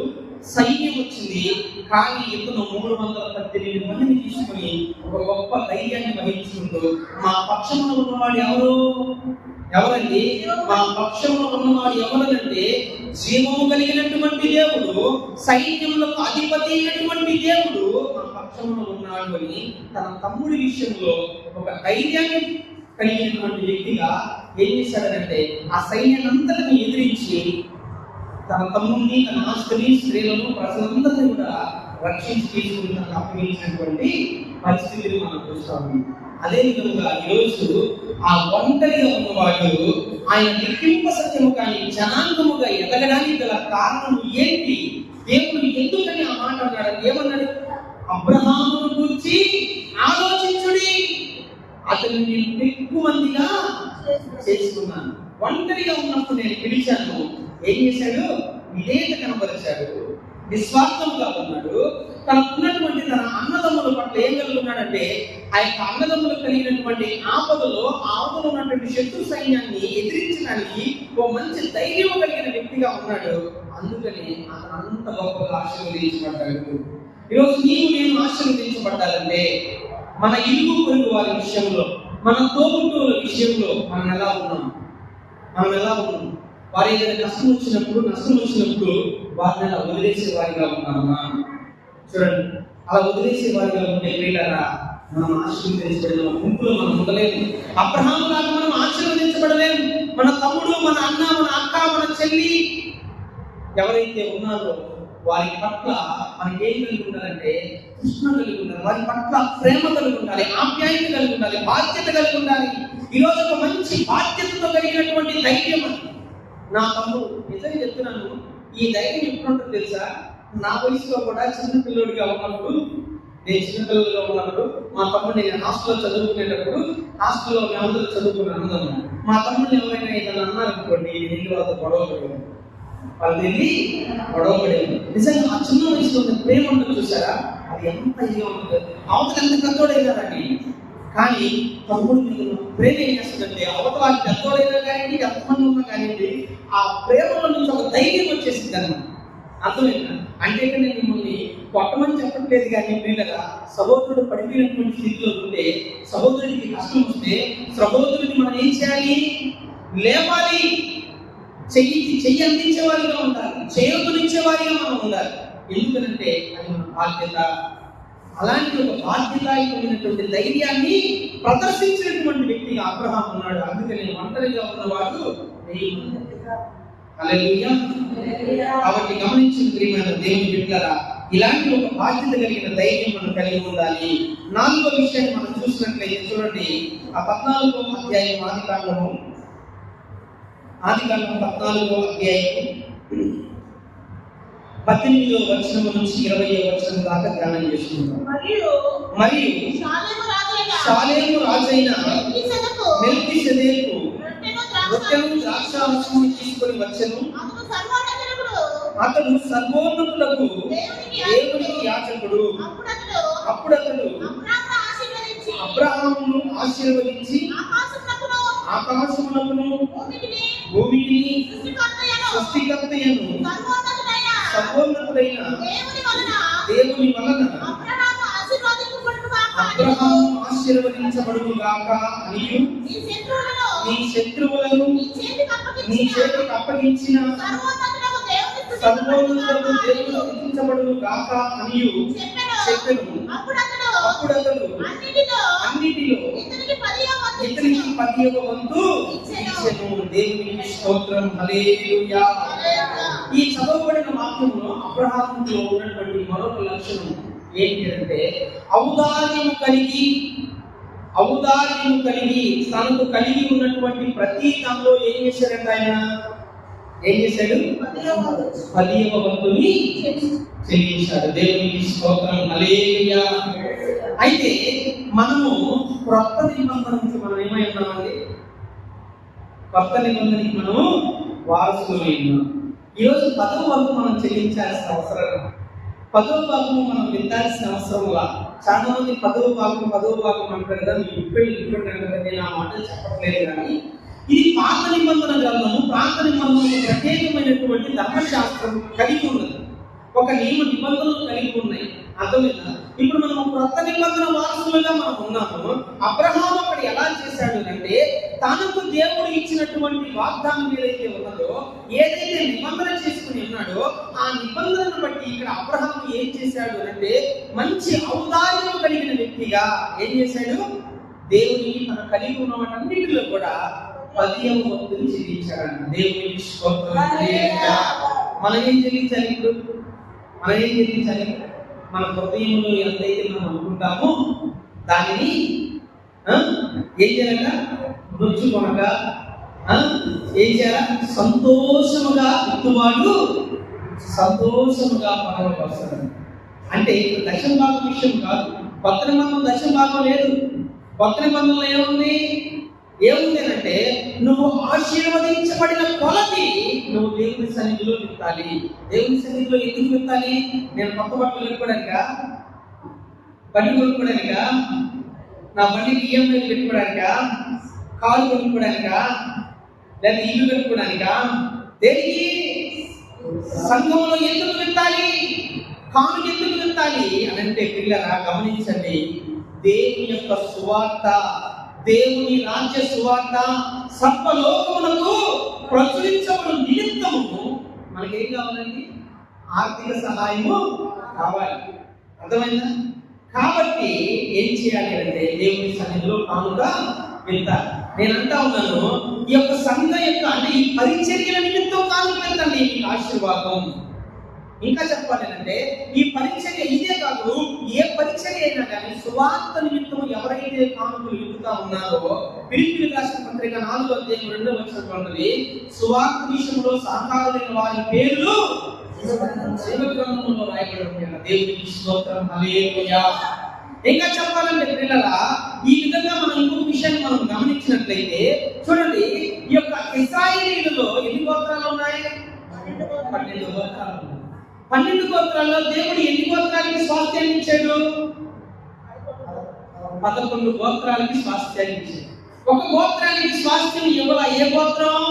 సైన్యం వచ్చింది, కానీ ఇతను 318 మందిని తీసుకుని ఒక గొప్ప ధైర్యాన్ని వహించుకుంటూ మా పక్షంలో ఉన్నవాడు ఎవరండి? మా పక్షంలో ఉన్నవాడు ఎవరనంటే జీవము కలిగినటువంటి దేవుడు, సైన్యములకు అధిపతి అయినటువంటి దేవుడు మా పక్షంలో ఉన్నాడు అని తన తమ్ముడి విషయంలో ఒక ధైర్యాన్ని కలిగినటువంటి వ్యక్తిగా ఏం చేశాడనంటే ఆ సైన్యాన్నంతటిని ఎదిరించి తన తమ్ముడిని, తన ఆస్తిని, స్త్రీలను, ప్రజలందరినీ కూడా రక్షించి తీసుకుని తనకు అప్పగించినటువంటి పరిస్థితిని మనం చూస్తాము. అదే విధంగా ఈరోజు ఆ ఒంటరిగా ఉన్నవాడు ఆయన లెక్కింప సత్యము కానీ జనాంగముగా ఎదగడానికి గల కారణం ఏంటి? దేవుడు ఎందుకని ఆ మాట అన్నాడు? ఏమన్నాడు? అబ్రహామును గురించి ఆలోచించుడి, అతను నేను ఎక్కువ మందిగా చేసుకున్నాను. ఒంటరిగా ఉన్నప్పుడు నేను పిలిచాను. ఏం చేశాడు? విధేయత కనబరిచాడు, నిస్వార్థంగా ఉన్నాడు, తనకున్నటువంటి తన అన్నదమ్ముల పట్ల ఏం కలిగి ఉన్నాడంటే, ఆ యొక్క అన్నదమ్ములకు కలిగినటువంటి ఆపదలో ఆపదలో ఉన్నటువంటి శత్రు సైన్యాన్ని ఎదిరించడానికి ఓ మంచి ధైర్యం కలిగిన వ్యక్తిగా ఉన్నాడు. అందుకని అతను అంత గొప్పగా ఆశీర్వదించబడ్డాడు. ఈరోజు నీవు నేను ఆశీర్వదించబడ్డాలంటే మన ఇరుగు పొరుగు వారి విషయంలో, మన తోబుట్టువుల విషయంలో మనం ఎలా ఉన్నాం? వారి ఏదైనా నష్టం వచ్చినప్పుడు వారిని అలా వదిలేసే వారిగా ఉన్నామా? చూడండి, అలా వదిలేసే వారిగా ఉంటే వీళ్ళరా మనం ఆశీర్వదించబడిన గుంపులో మనం ఉండలేము. అబ్రహాము లాగా మనం ఆశీర్వదించబడలేము. మన తమ్ముడు, మన అన్న, మన అక్క, మన చెల్లి ఎవరైతే ఉన్నారో వారి పట్ల మనకి ఏం కలిగి ఉండాలంటే కృష్ణ కలిగి ఉండాలి. వారి పట్ల ప్రేమ కలిగి ఉండాలి, ఆప్యాయత కలిగి ఉండాలి, బాధ్యత కలిగి ఉండాలి. ఈరోజు ఒక మంచి బాధ్యతతో కలిగినటువంటి ధైర్యం. నా తమ్ముడు నిజంగా చెప్తున్నాను, ఈ ధైర్యం ఎప్పుడు ఉంటుంది తెలుసా? నా వయసులో కూడా చిన్నపిల్లడిగా ఉన్నప్పుడు, నేను చిన్నపిల్లలుగా ఉన్నప్పుడు మా తమ్ముడు, నేను హాస్టల్లో చదువుకునేటప్పుడు, హాస్టల్లో మేమందరూ చదువుకున్నాను. మా తమ్ముడిని ఎవరైనా ఏదైనా అన్నారనుకోండి, నేను వాళ్ళతో గొడవపడేది. నిజంగా ఆ చిన్న వయసులో ఉన్న ప్రేమ ఉంటుంది చూసారా, అది ఎంత ఇదిగా ఉంటుంది. అవతల ఎంత పెద్దోడైనారని, కానీ తమ్ముడు మీద ప్రేమ ఏం చేస్తుందంటే అవతల పెద్దోడైనా కానీ ఎంతమంది ఉన్నా కానీ ఆ ప్రేమలో నుంచి ఒక ధైర్యం వచ్చేసింది అన్నమాట. అర్థమైందా? అంటే నేను మిమ్మల్ని కొట్టమని చెప్పట్లేదు, కానీ పిల్లగా సహోదరుడు పడిపోయినటువంటి స్థితిలో ఉంటే, సహోదరుడికి కష్టం వస్తే సహోదరుడిని మనం ఏం చేయాలి? లేపాలి. చెయ్యి అందించే వారిగా ఉండాలి, చేయొద్దునిచ్చే వారిగా మనం ఉండాలి. ఎందుకంటే అది మన బాధ్యత. అలాంటి ఒక బాధ్యతాయుతమైనటువంటి ధైర్యాన్ని ప్రదర్శించినటువంటి వ్యక్తిగా అబ్రహాము ఉన్నాడు. అందుకని ఒంటరిగా ఉన్నవాడు హల్లెలూయా. కాబట్టి గమనించిన ప్రియమైన దేవుని బిడ్డలారా, ఇలాంటి ఒక బాధ్యత కలిగిన ధైర్యం మనం కలిగి ఉండాలి. 4వ విషయాన్ని మనం చూసినట్లయితే చూడండి, ఆ 14వ అధ్యాయం ఆదికాండము 14వ అధ్యాయం 18వ వచనం నుంచి 20వ వచనం దాకా ధ్యానం చేసుకుందాం. మరియు షాలేము రాజైన మెల్కీసెదెకు రొట్టెను ద్రాక్షారసము తీసుకొని వచ్చెను. అతడు సర్వోన్నతులకు దేవునికి యాజకుడు. అప్పుడు అతడు అబ్రహామును ఆశీర్వదించి ఆకాశమునకును భూమికి సృష్టికర్తయను సర్వోన్నతుడైన దేవుని వలన అబ్రహాము ఆశీర్వదించబడును గాక అనియు, నీ శత్రువులను నీ చేతికి అప్పగించిన సర్వోన్నతులకు దేవుడు స్థుతించబడును గాక అనియు చెప్పెను. అప్పుడు అతడు అన్నిటిలో ఇతనికి 10వ వంతు ఇచ్చెను. దేవునికి స్తోత్రం. హల్లెలూయా. ఈ చదవబడిన వాక్యంలో అబ్రహాములో ఉన్నటువంటి మరొక లక్షణం ఏంటి అంటే, ఔదార్యము కలిగి తనకు కలిగి ఉన్నటువంటి ప్రతి దానిలో ఏం చేశాడంటే ఆయన ఏం చేశాడు? 10వ వంతుని చెల్లించాడు. దేవునికి స్తోత్రం. హల్లెలూయా. అయితే మనము క్రొత్త నిబంధనకి మనం ఏమై ఉన్నామండి? కొత్త నిబంధనకి మనము వారసులమై ఉన్నాం. ఈరోజు 10వ వంతు మనం చెల్లించాల్సిన అవసరం, 10వ భాగము మనం విందాల్సిన అవసరంలా. చాలా మంది 10వ భాగం అంటారు కదా, ఇప్పుడు నేను ఆ మాటలు చెప్పట్లేదు. కానీ ఇది పాత నిబంధన గ్రంథము. పాత నిబంధనకు ప్రత్యేకమైనటువంటి ధర్మశాస్త్రం కలిగి ఉన్నది, ఒక నిబంధనలు కలిగి ఉన్నాయి. అర్థమైందా? ఇప్పుడు మనం క్రొత్త నిబంధన వారసులుగా మనం ఉన్నాము. అబ్రహాము అక్కడ ఎలా చేశాడు అంటే, తనకు దేవుడు ఇచ్చినటువంటి వాగ్దానం ఏదైతే ఉన్నదో, ఏదైతే నిబంధన చేసుకుని ఉన్నాడో, ఆ నిబంధనను బట్టి ఇక్కడ అబ్రహాము ఏం చేశాడు అంటే, మంచి ఔదార్యం కలిగిన వ్యక్తిగా ఏం చేశాడు? దేవుని తన కలిగి ఉన్న వాటన్నిటిలో కూడా 10వ వంతుని చెల్లించాడు. దేవునికి స్తోత్రం. మనం ఏం చెల్లించాలి? ఇప్పుడు మనం ఏం చెల్లించాలి? మన హృదయంలో ఎంతైతే మనం అనుకుంటామో దానిని ఏం చేయాలట? నొచ్చుకొనక ఏం చేయాల? సంతోషముగా విత్తువాడు సంతోషముగా పరమపరుస్తాడు. అంటే ఇప్పుడు దశమ భాగం విషయం కాదు. కొత్త నిబంధన దశమ భాగం లేదు. కొత్త నిబంధనలో ఏముంది? ఏముంది అంటే నువ్వు ఆశీర్వదించబడిన కొలది నువ్వు దేవుని సన్నిధిలో విత్తాలి. దేవుని సన్నిధిలో ఎందుకు విత్తాలి? నేను కొత్త బట్టలు పెట్టుకోవడానికా, బండి కొనుక్కోవడానికా, నా బండికి ఈఎంఐ పెట్టుకోవడానికా, కారు కొనుక్కోవడానికా, లేదా ఇల్లు కట్టుకోవడానికా? దేనికి? సంఘంలో ఎందుకు విత్తాలి? కాను ఎందుకు విత్తాలి అని అంటే పిల్లరా గమనించండి, దేవుని యొక్క సువార్త, దేవుని రాజ్య సువార్త సర్వలోకమునకు ప్రచురించబడు నిమిత్తము మనకేం కావాలండి? ఆర్థిక సహాయము కావాలి. అర్థమైందా? కాబట్టి ఏం చేయాలి అంటే దేవుని సన్నిధిలో కానుగా వెళ్తారు. నేను అంటా ఉన్నాను, ఈ యొక్క సంఘ యొక్క అంటే ఈ పరిచర్యల నిమిత్తం కానుక వెళ్తాండి మీకు ఆశీర్వాదం. ఇంకా చెప్పాలి అంటే ఈ పరిచర్య ఇదే కాదు, ఏ పరిచర్య అయినా కానీ సువార్త నిమిత్తం ఎవరైతే కానుకలు విత్తుతా ఉన్నారో, ఫిలిప్పీయులకు రాసిన పత్రిక 4:2 సువార్త విషయంలో సహకారులైన వారి పేర్లు జీవ గ్రంథంలో రాయబడి ఉన్నాయి. దేవునికి స్తోత్రం, హల్లెలూయా. ఇంకా చెప్పాలంటే పిల్లరా, ఈ విధంగా మనం ఇంకొక విషయాన్ని మనం గమనించినట్లయితే చూడండి, ఈ యొక్క ఇశ్రాయేలీయులలో ఎన్ని గోత్రాలు ఉన్నాయి? 12 గోత్రాలు. 12 గోత్రాల్లో దేవుడు ఎన్ని గోత్రాలకి స్వాస్థ్యాన్ని ఇచ్చాడు? 11 గోత్రాలకి స్వాస్థ్యాన్ని ఇచ్చాడు. ఒక గోత్రానికి స్వాస్థ్యం ఇవ్వాల. ఏ గోత్రం?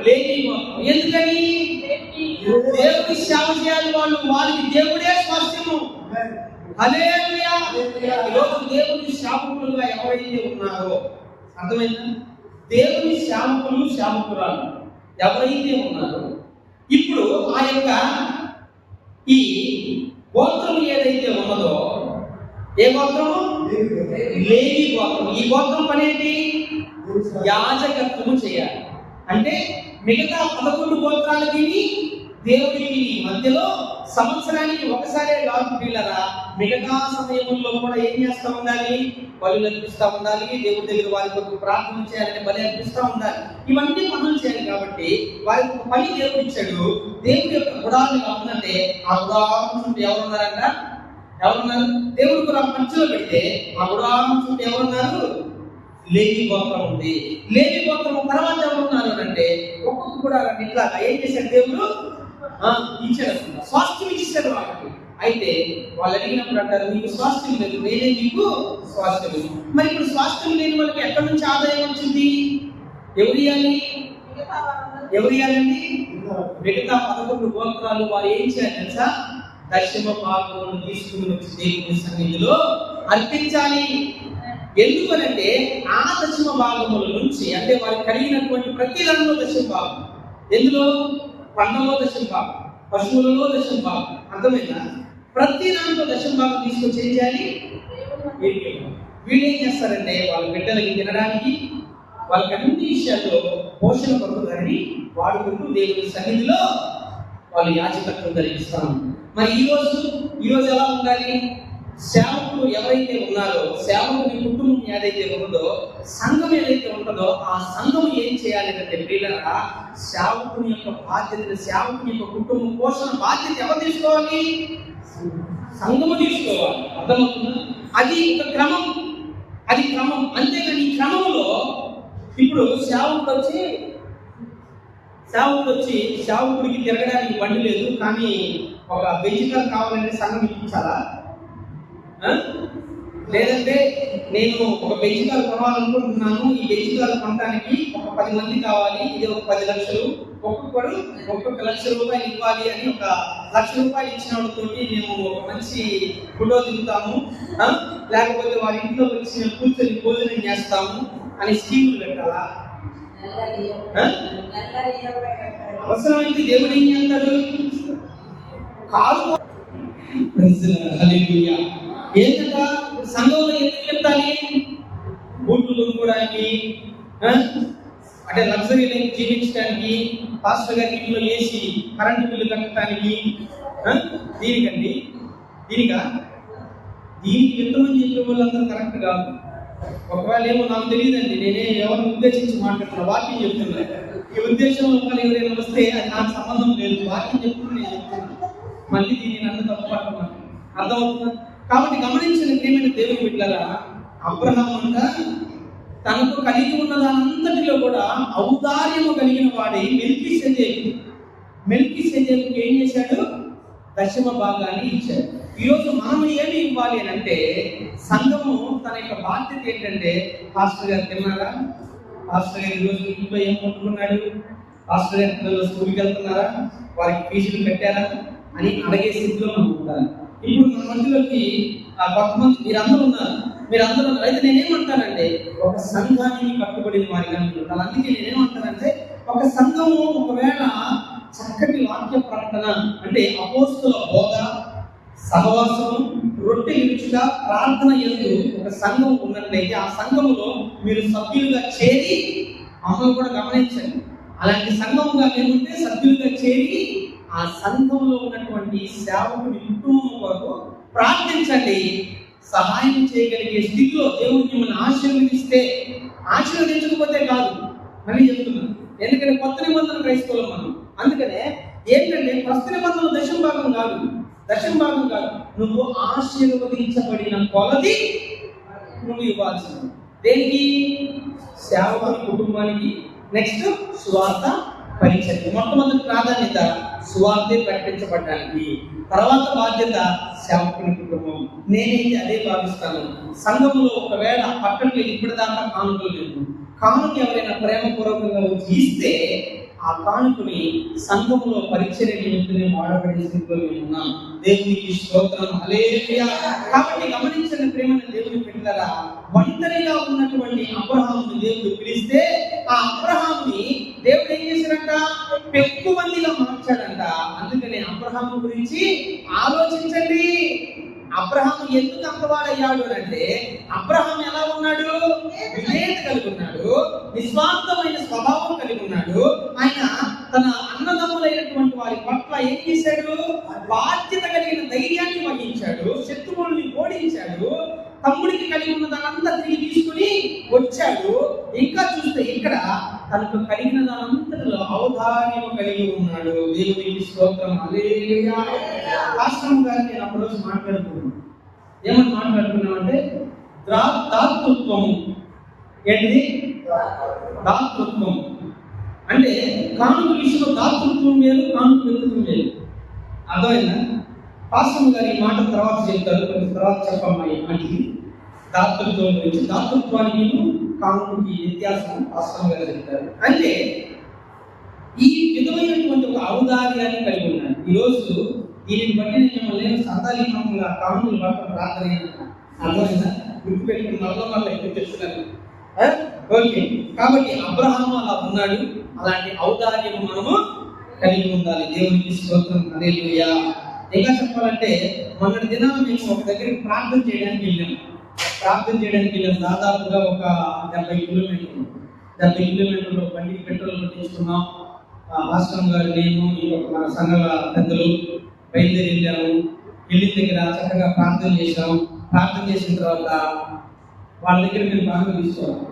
లేవి గోత్రం. ఎందుకని? దేవుడి సేవ చేయాలి వాళ్ళు, వారికి దేవుడే స్వాస్థ్యము. హల్లెలూయా. ఈరోజు దేవుని సేవకులుగా ఎవరైతే ఉన్నారో, అర్థమైందా? దేవుని సేవకులు సేవకురాలు ఎవరైతే ఉన్నారో, ఇప్పుడు ఆ యొక్క ఈ గోత్రం ఏదైతే ఉన్నదో, ఏ గోత్రము? లేవి గోత్రం. ఈ గోత్రం పని ఏంటి? యాజకత్వము చేయాలి. అంటే మిగతా 11 గోత్రాలకి దేవుడికి మధ్యలో సంవత్సరానికి ఒకసారే కాదు పిల్లరా, మిగతా సమయంలో కూడా ఏం చేస్తూ ఉండాలి? బలులు అర్పిస్తూ ఉండాలి, దేవుడి దగ్గర వారి కొరకు ప్రార్థన చేయాలని బలి అర్పిస్తూ ఉండాలి. ఇవన్నీ పనులు చేయాలి. కాబట్టి వారికి ఒక పని దేవుడు ఇచ్చాడు. దేవుడి యొక్క గుడారుగా ఉందంటే ఆ గుడారం చుట్టూ ఎవరున్నారంట? ఎవరున్నారు? దేవుడి కూడా మధ్యలో పెడితే ఆ గుడారం చుట్టూ ఎవరున్నారు? లేవి గోత్రం ఉంది. లేవి గోత్రం తర్వాత ఎవరున్నారు అంటే ఒక్కొక్క గుడారాన్ని ఇట్లా ఏం చేశాడు? దేవుడు ఇచ్చాడు, స్వాస్థ్యం ఇచ్చాడు వాళ్ళకి. అయితే వాళ్ళు అడిగినప్పుడు అంటారు, మీకు స్వాస్థ్యం లేదు, నేనే మీకు స్వాస్థ్యం లేదు. మరి ఇప్పుడు స్వాస్థ్యం లేని వాళ్ళకి ఎక్కడి నుంచి ఆదాయం వచ్చింది? ఎవరు ఇవ్వాలి? మిగతా 11 గోత్రాలు వారు ఏం చేయాలి తెలుసా? దశమ భాగమును తీసుకుని వచ్చి దేవుని సన్నిధిలో అర్పించాలి. ఎందుకనంటే ఆ దశమ భాగముల నుంచి, అంటే వారికి కలిగినటువంటి ప్రతి దానిలో దశమ భాగం, ఎందులో? పంటలో దశమ భాగం, పశువులలో దశమ భాగం. అర్థమైందా? ప్రతి దాంట్లో దశమ భాగం తీసుకొచ్చి ఏం చేయాలి? వీళ్ళు ఏం చేస్తారంటే వాళ్ళ బిడ్డలకి తినడానికి, వాళ్ళకి అన్ని విషయాల్లో పోషణ పడుతుందని వాడుకుంటూ దేవుని సన్నిధిలో వాళ్ళు యాజకత్వం ధరిస్తాను. మరి ఈరోజు ఎలా ఉండాలి? సేవకులు ఎవరైతే ఉన్నారో, సేవకుని కుటుంబం ఏదైతే ఉందో, సంఘం ఏదైతే ఉంటుందో, ఆ సంఘం ఏం చేయాలి అంటే పిల్లరా, సేవకుని యొక్క బాధ్యత, సేవకుని యొక్క కుటుంబం పోషణ బాధ్యత ఎవరు తీసుకోవాలి? సంఘము తీసుకోవాలి. అర్థమవుతుందా? అది ఒక క్రమం, అది క్రమం. అంతేగాని ఈ క్రమంలో ఇప్పుడు సేవకుడు వచ్చి సేవకుడికి తిరగడానికి బండి లేదు, కానీ ఒక బెంచికల్ కావాలంటే సంఘం ఇప్పించాలా? లేదంటే నేను ఒక బెంచికల్ కొనాలనుకుంటున్నాను, ఈ బెంచికల్ కొనడానికి ఒక 10 మంది కావాలి, ఇది ఒక 10 లక్షలు, ఒక్కొక్కరు ఒక్కొక్క ₹1,00,000 ఇవ్వాలి అని ఒక ₹1,00,000 ఇచ్చినతో మేము ఒక మంచి ఫోటో దిగుతాము, లేకపోతే వారి ఇంట్లో వచ్చి కూర్చొని భోజనం చేస్తాము అని స్కీములు పెట్టాలా? అవసరమైతే దేవుడు ఏం చేస్తాడు? కాదు. ఏంటంట సంఘంలో ఎందుకు చెప్తాలి? బూట్లు కొనుక్కోవడానికి, అంటే లగ్జరీ లైఫ్ జీవించడానికి, పాస్టర్ గారి ఇంట్లో వేసి కరెంటు బిల్లు కట్టడానికి, దీనికి ఎంతమంది చెప్పే వాళ్ళందరూ కరెక్ట్ కాదు. ఒకవేళ ఏమో నాకు తెలియదండి, నేనే ఎవరిని ఉద్దేశించి మాట్లాడుతున్నా, వాక్యం చెప్తున్నా. ఈ ఉద్దేశంలో వాళ్ళు ఎవరైనా వస్తే అది నాకు సంబంధం లేదు, వాక్యం చెప్తున్నా, నేను చెప్తున్నా. మళ్ళీ దీన్ని నన్ను తప్పుపడుతున్నాను. అర్థమవుతుందా? కాబట్టి గమనించిన ప్రియమైన దేవుని బిడ్డలారా, అబ్రహాము అంట తనకు కలిగి ఉన్న దానంతటిలో కూడా ఔదార్యము కలిగిన వాడి మెల్కీసెదెకు ఏం చేశాడు? దశమ భాగాన్ని ఇచ్చాడు. ఈరోజు మనం ఏమి ఇవ్వాలి అని అంటే, సంఘము తన యొక్క బాధ్యత ఏంటంటే, పాస్టర్ గారు తిన్నారా? పాస్టర్ గారు ఈరోజు ఇంట్లో ఏం కొట్టుకున్నాడు? పాస్టర్ గారి పిల్లలు స్కూల్కి వెళ్తున్నారా? వారికి ఫీజులు కట్టారా అని అడిగే స్థితిలో మనం ఉండాలి. ఇప్పుడు మన మధ్యలోకి కొంతమంది మీరందరూ ఉన్నారు. అయితే నేనేమంటానంటే, ఒక సంఘానికి కట్టుబడిన వారిగా ఉంటాను. అందుకే నేనేమంటానంటే, ఒక సంఘము ఒకవేళ చక్కటి వాక్య ప్రకటన అంటే అపోస్తుల బోధ, సహవాసం, రొట్టె విరుచుట, ప్రార్థన యందు ఒక సంఘం ఉన్నట్లయితే ఆ సంఘములో మీరు సభ్యులుగా చేరి, అమ్మలు కూడా గమనించండి, అలాంటి సంఘముగా మేముంటే సభ్యులుగా చేరి ఆ సంఘంలో ఉన్నటువంటి సేవకుని కుటుంబం కొరకు ప్రార్థించండి. సహాయం చేయగలిగే స్థితిలో దేవుడు మిమ్మల్ని ఆశీర్వదించకపోతే కాదు. మళ్ళీ చెప్తున్నాను, ఎందుకంటే కొత్త నిబంధన క్రైస్తవులు మనం. అందుకనే ఏంటంటే ప్రస్తుత నిబంధనలు దశమ భాగం కాదు. నువ్వు ఆశీర్వదించబడిన కొలది నువ్వు ఇవ్వాల్సింది. దేనికి? సేవకుని కుటుంబానికి. నెక్స్ట్ సువార్త పరిచర్య. మొట్టమొదటి ప్రాధాన్యత సువార్తే ప్రకటించబడడానికి, తర్వాత బాధ్యత సేవకుని కుటుంబం. నేనైతే అదే భావిస్తాను. సంఘంలో ఒకవేళ పక్కనకి ఇప్పటిదాకా కానుకలు లేదు, కానుక ఎవరైనా ప్రేమపూర్వకంగా వచ్చి ఇస్తే ఆ కానుకని సంఘంలో పరిచర్య నిమిత్తమే వాడబడే స్థితిలో మేము ఉన్నాం. దేవునికి స్తోత్రం, హల్లెలూయా. కాబట్టి గమనించిన ప్రేమను దేవుని పెట్టారా, ఒంటరిగా ఉన్నటువంటి అబ్రహాముని దేవుడు పిలిస్తే ఆ అబ్రహాముని దేవుడు ఏం చేశాడంట? ఎక్కువ మందిగా మార్చాడంట. అందుకని అబ్రహాము గురించి ఆలోచించండి. అబ్రహాము ఎందుకు అంతవాడయ్యాడు అంటే, అబ్రహాం ఎలా ఉన్నాడు? విధేయత కలిగి ఉన్నాడు, నిస్వార్థమైన స్వభావం కలిగి ఉన్నాడు. ఆయన తన అన్నదమ్ములైనటువంటి వారి పట్ల ఏం చేశాడు? బాధ్యత కలిగిన ధైర్యాన్ని వహించాడు, శత్రువుల్ని ఓడించాడు, తమ్ముడికి కలిగి ఉన్న దానంతా తిరిగి తీసుకుని వచ్చాడు. ఇంకా చూస్తే ఇక్కడ తనకు కలిగిన దానంతటిలో ఔదార్యము కలిగి ఉన్నాడు. దేవునికి స్తోత్రం, హల్లెలూయా. పాస్టర్ గారు నేను అప్పుడు రోజు మాట్లాడుతున్నాను. ఏమని మాట్లాడుతున్నామంటే, దాతృత్వము. ఏంటిది? దాతృత్వం అంటే కానుక విషయంలో దాతృత్వం వేరు, కానుక వ్యక్తిత్వం వేరు. అర్థమైందా? పాస్టర్ గారు ఈ మాట తర్వాత చెప్తారు, కొంచెం తర్వాత చెప్పమ్మా. ఈ మాటకి దాతృత్వం గురించి, దాతృత్వానికి కానుకకి వ్యత్యాసం పాస్టర్ గారు చెప్తారు. అంటే ఈ విధమైనటువంటి ఒక ఔదార్యాన్ని కలిగి ఉన్నాడు. ఈరోజు దీనిని బట్టి నేను లేదు సంతాలికంగా కానుకలు పట్ల ప్రార్థన. అర్థమైందా? గుర్తుపెట్టుకుని మళ్ళీ ఎక్కువ చెప్తున్నాను. ఓకే, కాబట్టి అబ్రహాము అలా ఉన్నాడు. అలాంటి ఔదార్యము మనము కలిగి ఉండాలి. దేవునికి స్తోత్రం, హల్లెలూయా. ఇంకా చెప్పాలంటే, మొన్నటి దినాన మేము ఒక దగ్గరికి ప్రార్థన చేయడానికి వెళ్ళాం. దాదాపుగా ఒక 70 కిలోమీటర్లు బండికి పెట్రోల్ కొట్టించుకున్నాం. ఆశ్రమం గారు, నేను, ఇంకొక మన సంఘాల పెద్దలు బయలుదేరి వెళ్ళాము. వెళ్ళిన దగ్గర చక్కగా ప్రార్థన చేసాం. ప్రార్థన చేసిన తర్వాత వాళ్ళ దగ్గర మేము కానుక తీసుకోవాలి.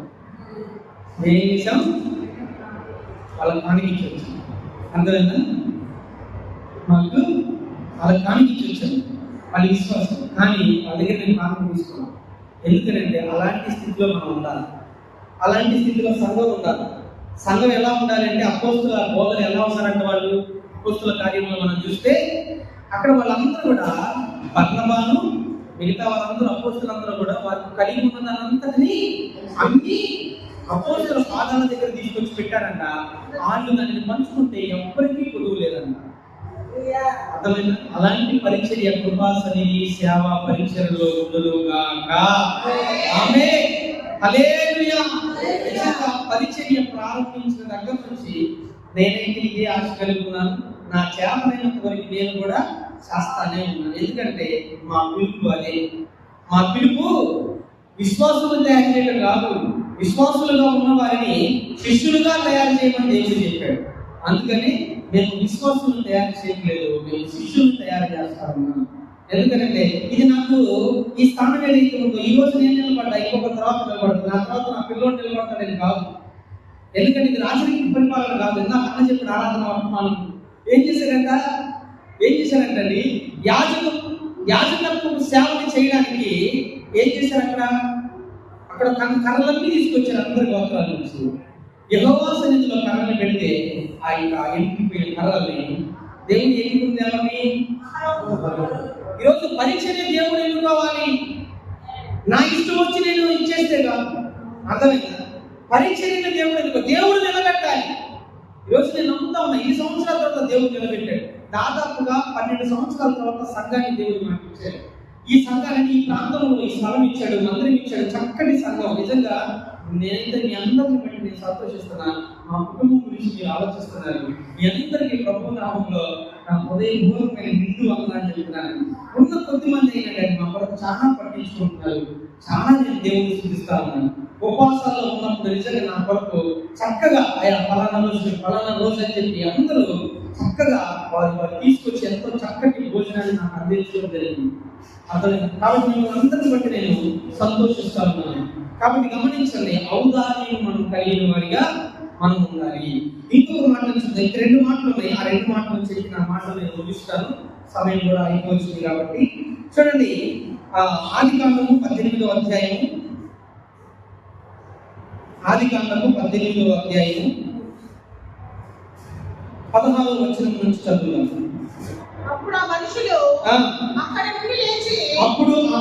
ఏం చేసాం? వాళ్ళకి కానుకిచ్చి వచ్చాం. అందరైనా మాకు వాళ్ళకి కానుకిచ్చి వచ్చాము. వాళ్ళ విశ్వాసం. కానీ వాళ్ళ దగ్గర మేము కానుక తీసుకున్నాం. ఎందుకంటే అలాంటి స్థితిలో మనం ఉండాలి. అలాంటి స్థితిలో సంఘం ఉండాలి. సంఘం ఎలా ఉండాలి అంటే, అపోస్తుల బోధన ఎలా ఉన్నారంటే, వాళ్ళు అపోస్తుల కార్యంలో మనం చూస్తే అక్కడ వాళ్ళందరూ కూడా, బర్నబాను మిగతా వాళ్ళందరూ అపోస్తులందరూ కూడా వారికి కలిగి ఉన్న దానంతటిని అన్ని అపోస్తుల పాదాల దగ్గర తీసుకొచ్చి పెట్టారంట. వాళ్ళు దాన్ని పంచుకుంటే ఎవ్వరికీ కొదువు లేదంట. అర్థమైనా? అలాంటి పరిచర్య, కృపాసని సేవ పరిచర్యలో ఉండుగాక. ఆమేన్, హల్లెలూయా. పరిచర్య ప్రారంభించిన దగ్గర నుంచి నేనైతే ఇదే ఆశ కలిగి ఉన్నాను. నా చేతనైనంత వరకు నేను కూడా చేస్తానే ఉన్నాను. ఎందుకంటే మా పిలుపు అదే. మా పిలుపు విశ్వాసులు తయారు చేయడం కాదు, విశ్వాసులుగా ఉన్న వారిని శిష్యులుగా తయారు చేయమని దేవుడు చెప్పాడు. అందుకని మేము విశ్వాసులను తయారు చేయట్లేదు, మేము శిష్యులను తయారు చేస్తాము. ఎందుకంటే ఇది నాకు ఈ స్థానం ఏదైతే ఉందో, ఈ రోజు నేను నిలబడ్డా, ఇంకొక తర్వాత నిలబడతాను, నా తర్వాత నా పిల్లోడు నిలబడతాడని కాదు. ఎందుకంటే ఇది రాజకీయ పరిపాలన కాదు. ఇందాక అన్న చెప్పిన ఆరాధన వర్తమానం ఏం చేశారంటండి, యాజకత్వం సేవని చేయడానికి ఏం చేశారు? అక్కడ అక్కడ కర్రలన్నీ తీసుకొచ్చారు అందరి గోత్రాల నుంచి. యెహోవా సన్నిధిలో కర్రలు పెడితే ఆ యొక్క ఎండిపోయిన కర్రల్ని దేవుడు ఎన్నుకుంది ఎవరిని? ఈరోజు పరీక్షని దేవుడు ఎన్నుకోవాలి. నా ఇష్టం వచ్చి నేను ఇచ్చేస్తే కాదు, అర్థమైందా? పరీక్షని దేవుడు నిలబెట్టాలి. ఈరోజు నేను నమ్ముతా ఉన్నా, ఈ సంవత్సరాల తర్వాత దేవుడు నిలబెట్టాడు. దాదాపుగా 12 సంవత్సరాల తర్వాత సంఘాన్ని దేవుడు నాకు ఇచ్చాడు. ఈ సంఘాన్ని ఈ ప్రాంతంలో ఈ స్థలం ఇచ్చాడు, మందిరం ఇచ్చాడు, చక్కటి సంఘం. నిజంగా నేనైతే మీ అందరిని బట్టి నేను సంతోషిస్తున్నాను. మా కుటుంబం గురించి మీరు ఆలోచిస్తున్నారు. మీ అందరికీ ప్రభు నామంలో నా హృదయపూర్వకమైన నిండు వందనాలు చెప్తున్నాను. ఉన్న కొద్ది మంది అయినా కానీ మా కొరకు చాలా పట్టించుకుంటున్నారు. చాలా నేను దేవుడిని స్తుతిస్తా ఉన్నాను. ఉపవాసాల్లో ఉన్నప్పుడు నిజంగా నా కొరకు చక్కగా ఆయా ఫలానా రోజు అని చెప్పి అందరూ చక్కగా వారు తీసుకొచ్చి ఎంతో చక్కటి భోజనాన్ని నాకు అందించడం జరిగింది. కాబట్టి మిమ్మల్ని అందరిని బట్టి నేను సంతోషిస్తా ఉన్నాను. కాబట్టి గమనించండి, ఔదార్యం మనం కలిగిన వారిగా మనం ఉండాలి. ఇంకొక మాట చూద్దాం. ఇంక 2 మాటలు ఉన్నాయి. ఆ 2 మాటలు చెప్పి నా మాటలు నేను ముగిస్తాను. సమయం కూడా అయిపోతుంది కాబట్టి చూడండి. ఆదికాండము 18వ అధ్యాయము, ఆదికాండము 18వ అధ్యాయము 16వ వచనం నుంచి చదువుదాం. అప్పుడు ఆ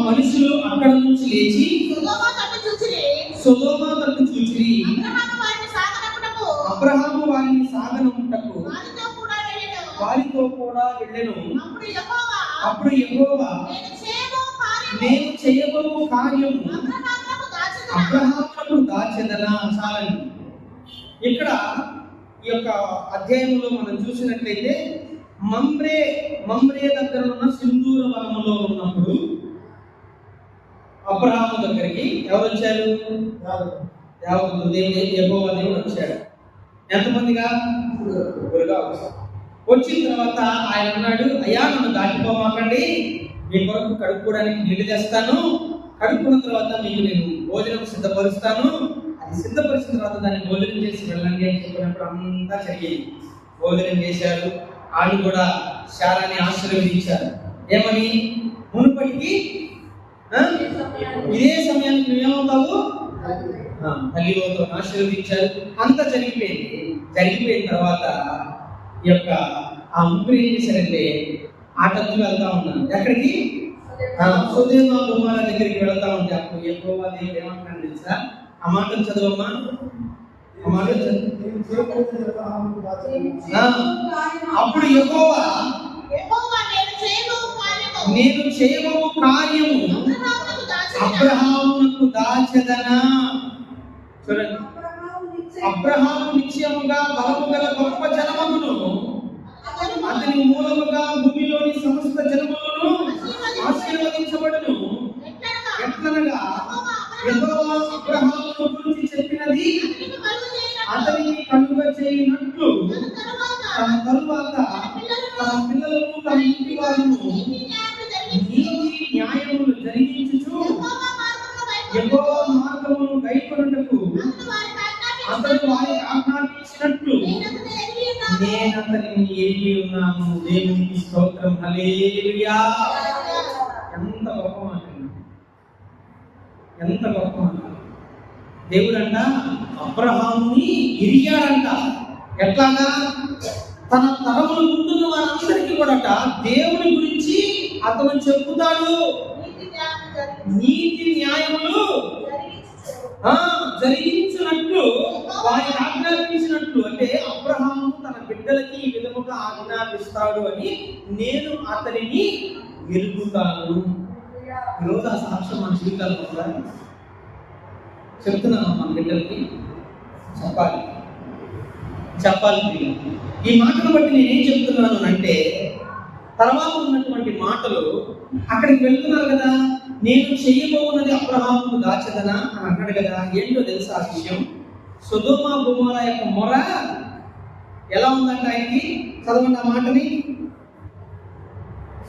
మనుషులు అక్కడ నుండి లేచి సొదొమ తట్టు చూచిరి. అబ్రహాము వారిని సాగనంపుటకు వారితో కూడా వెళ్ళెను. అప్పుడు యెహోవా నేను చేయబోవు కార్యము అబ్రహామునకు దాచెదనా. చాలండి. ఇక్కడ ఈ యొక్క అధ్యాయంలో మనం చూసినట్లయితే మమ్రే దగ్గర ఉన్న సింధూర వనములో ఉన్నప్పుడు అబ్రహాము దగ్గరికి ఎవరు వచ్చారు? యెహోవా దేవుడు వచ్చాడు. ఎంతమందిగా? ముగ్గురుగా వచ్చారు. వచ్చిన తర్వాత ఆయన అన్నాడు, అయ్యా నన్ను దాటిపోమాకండి, మీ కొరకు కడుక్కోవడానికి నీళ్లు తెస్తాను, కడుక్కున్న తర్వాత మీకు నేను భోజనం సిద్ధపరుస్తాను, అది సిద్ధపరిచిన తర్వాత దాన్ని భోజనం చేసి వెళ్ళండి అని చెప్పినప్పుడు అంతా జరిగింది. భోజనం చేశారు. వాళ్ళు కూడా శారాన్ని ఆశీర్వదించారు. ఏమని? మునుపటికి ఇదే సమయానికి నువ్వేమవుతావు? తల్లితో ఆశీర్వదించారు. అంతా జరిగిపోయిన తర్వాత ఈ యొక్క ఆ ముగ్గురు ఏం చేశారంటే ఆటంకు వెళ్తా ఉన్నారు. ఎక్కడికి? సొదొమ గొమొర్రా దగ్గరికి వెళ్తా ఉంటే అప్పుడు యెహోవా దేవుడు ఏమంటున్నాడు తెలుసా? ఆ మాటలు చదవమ్మా. అప్పుడు యెహోవా నేను చేయబోవు కార్యము అబ్రహామునకు దాచెదనా. చూడండి, అబ్రహాము నిశ్చయముగా బలము గల గొప్ప జనమగును, అతని మూలముగా భూమిలోని సమస్త జనములను ఆశీర్వదించబడును. ఎట్లనగా యెహోవా అబ్రహామును గురించి చెప్పినది అతనికి కలుగ చేయనట్లు తన తరువాత తన పిల్లలను తన ఇంటి వారును నీతి న్యాయములు జరిగించుచు యెహోవా మార్గమును గైకొనుటకు అతడు వారికి ఆజ్ఞాపించినట్లు నేను అతనిని ఎరిగి ఉన్నాను. దేవునికి స్తోత్రం. హల్లెలూయా. ఎంత గొప్ప మాట, ఎంత గొప్ప మాట. దేవుడంట అబ్రహాముని ఎరిగాడంట. ఎట్లాగా? తన తరములు ముందున్న వారందరికీ కూడా దేవుని గురించి అతను చెప్పుతాడు. నీతి న్యాయములు జరిగించినట్లు వారికి ఆజ్ఞాపించినట్లు. అంటే అబ్రహాము తన బిడ్డలకి ఈ విధముగా ఆజ్ఞాపిస్తాడు అని నేను అతనిని ఎరుగుతాను. ఈరోజు ఆ సాక్ష్యం మన జీవితాల్లో ఉందా? చెప్తున్నాను. మన బిడ్డలకి చెప్పాలి. ఈ మాటను బట్టి నేనేం చెప్తున్నాను అంటే, తర్వాత ఉన్నటువంటి మాటలు అక్కడికి వెళ్తున్నారు కదా, నేను చేయబోన్నది అబ్రహాముకు దాచెదనా అని అన్నాడు కదా. ఏంటో తెలుసా ఆ విషయం? సొదొమ గొమొర్రా యొక్క మొర ఎలా ఉందంట ఆయనకి? చదవండి ఆ మాటని.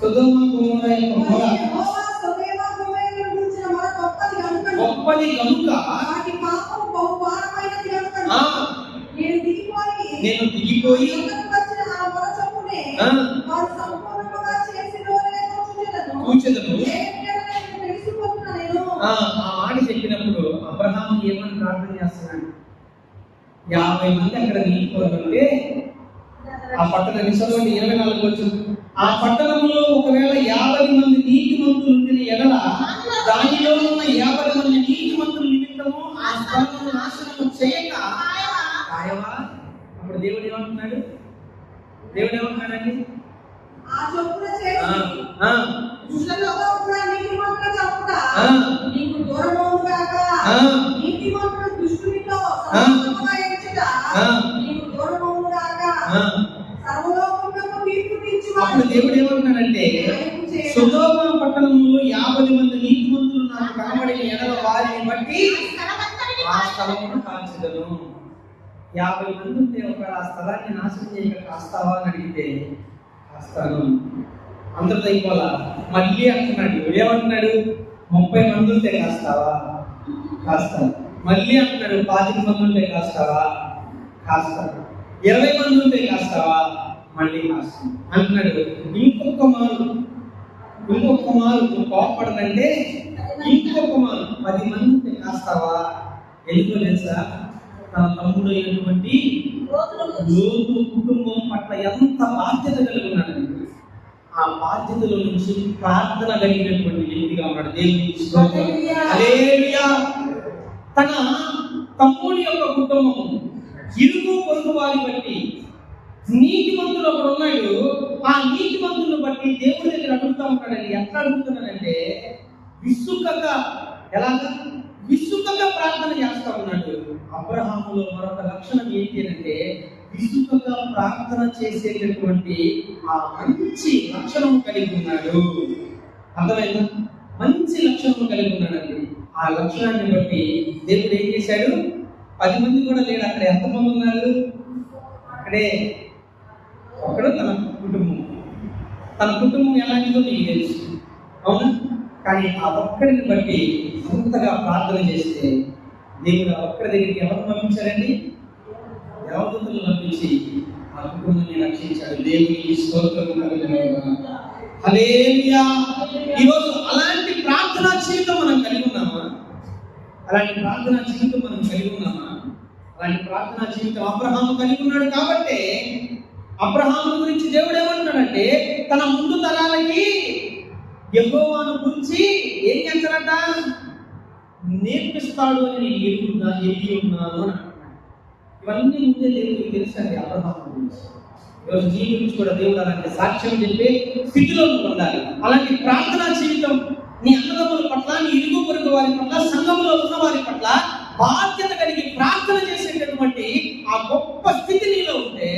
సొదొమ గొమొర్రా యొక్క మొర గొప్పది కనుక నేను దిగిపోయి కూర్చుదను. ఆ మాట చెప్పినప్పుడు ప్రార్థన చేస్తున్నాడు. 50 మంది అక్కడ నీటి కొరకు ఉంటే ఆ పట్టణ నిశ్చయండి 24 వచ్చింది. ఆ పట్టణంలో ఒకవేళ 50 మంది నీతిమంతులు ఉండిన ఎడల దానిలో ఉన్న 50 మంది నీతిమంతుల నిమిత్తము ఆ స్థలమును నాశనము చేయక కాయవా. అప్పుడు దేవుడు ఏమంటున్నాడు? దేవుడు ఏమంటున్నాడండి? ఆ చొప్పున చేసి దుష్టలోగా ఉన్న నీతిమంతుల చొప్పున నీకు దూరమవును గాక. నీతిమంతుడు దుష్టునితో సమానముగా ఎంచుట నీకు దూరమవును గాక. సర్వలోకమునకు తీర్పు తీర్చువాడు. అప్పుడు దేవుడు ఏమంటున్నాడంటే, సొదొమ పట్టణంలో 50 మంది నీతిమంతులు నాకు కనబడిన ఎడల వారిని బట్టి ఆ స్థలమును కాల్చెదను. 50 మంది ఉంటే ఒకవేళ ఆ స్థలాన్ని నాశనం చేయక కాస్తావా అని అడిగితే కాస్తాను. అందరితో అయిపోలా. మళ్ళీ అంటున్నాడు, ఏమంటున్నాడు? 30 మంది ఉంటే కాస్తావా? కాస్తాను. మళ్ళీ అంటున్నాడు, 25 మంది ఉంటే కాస్తావా? కాస్తాను. 20 మంది ఉంటే కాస్తావా? మళ్ళీ కాస్తాను అంటున్నాడు. ఇంకొక మారు నువ్వు కోపడదంటే ఇంకొక మారు 10 మంది ఉంటే కాస్తావా? ఎందుకో తెలుసా? తన తమ్ముడు అయినటువంటి లోతు కుటుంబం పట్ల ఎంత బాధ్యత కలిగి ఉన్నాడండి. ఆ బాధ్యతలో నుంచి ప్రార్థన కలిగినటువంటి వ్యక్తిగా ఉన్నాడు. దేవునికి స్తోత్రం. హల్లెలూయా. తన తమ్ముడి యొక్క కుటుంబం ఇరుగు పొరుగు వారి బట్టి నీతిమంతుడు ఒకడు ఉన్నాడు. ఆ నీతిమంతులను బట్టి దేవుడి దగ్గర అడుగుతా ఉన్నాడండి. ఎట్లా అడుగుతున్నాడంటే విసుకగా ప్రార్థన చేస్తా ఉన్నాడు. అబ్రహాములో మరొక లక్షణం ఏంటి అంటే విసుకగా ప్రార్థన చేసేటటువంటి ఆ మంచి లక్షణం కలిగి ఉన్నాడు. అర్థమైందా? మంచి లక్షణం కలిగి ఉన్నాడండి. ఆ లక్షణాన్ని బట్టి దేవుడు ఏం చేశాడు? 10 మంది కూడా లేడు అక్కడ. ఎంతమంది ఉన్నారు అక్కడే? ఒకడు తన కుటుంబం ఎలాంటిదో నీకు తెలుసు, అవునా? కానీ ఆ ఒక్కడిని బట్టి అంతగా ప్రార్థన చేస్తే దేవుడు ఆ ఒక్కడి దగ్గరికి ఎవరు పంపించారండి? దేవదూతలు పంపించి ఆ కుటుంబాన్ని రక్షించాడు. దేవునికి స్తోత్రం కలుగును. హల్లెలూయా. ఈరోజు అలాంటి ప్రార్థనా జీవితం మనం కలిగి ఉన్నామా? అలాంటి ప్రార్థనా జీవితం మనం కలిగి ఉన్నామా? అలాంటి ప్రార్థనా జీవితం అబ్రహాము కలిగి ఉన్నాడు. కాబట్టి అబ్రహాము గురించి దేవుడు ఏమంటున్నాడంటే తన ముందు తరాలకి యెహోవాను గురించి ఏం చేస్తాడట? నేర్పిస్తాడు అని నేను ఎరిగి ఉన్నాను అని అంటున్నాడు. ఇవన్నీ ముందే దేవుడికి తెలుసండి అబ్రహాము గురించి. ఈరోజు నీ గురించి కూడా దేవుడు అలాంటి సాక్ష్యం చెప్పే స్థితిలో ఉండాలి. అలాంటి ప్రార్థనా జీవితం నీ అన్నదమ్ముల పట్ల, నీ ఇరుగు పొరుగు వారి పట్ల, సంఘంలో ఉన్న వారి పట్ల బాధ్యత కలిగి ప్రార్థన చేసేటటువంటి ఆ గొప్ప స్థితి నీలో ఉంటే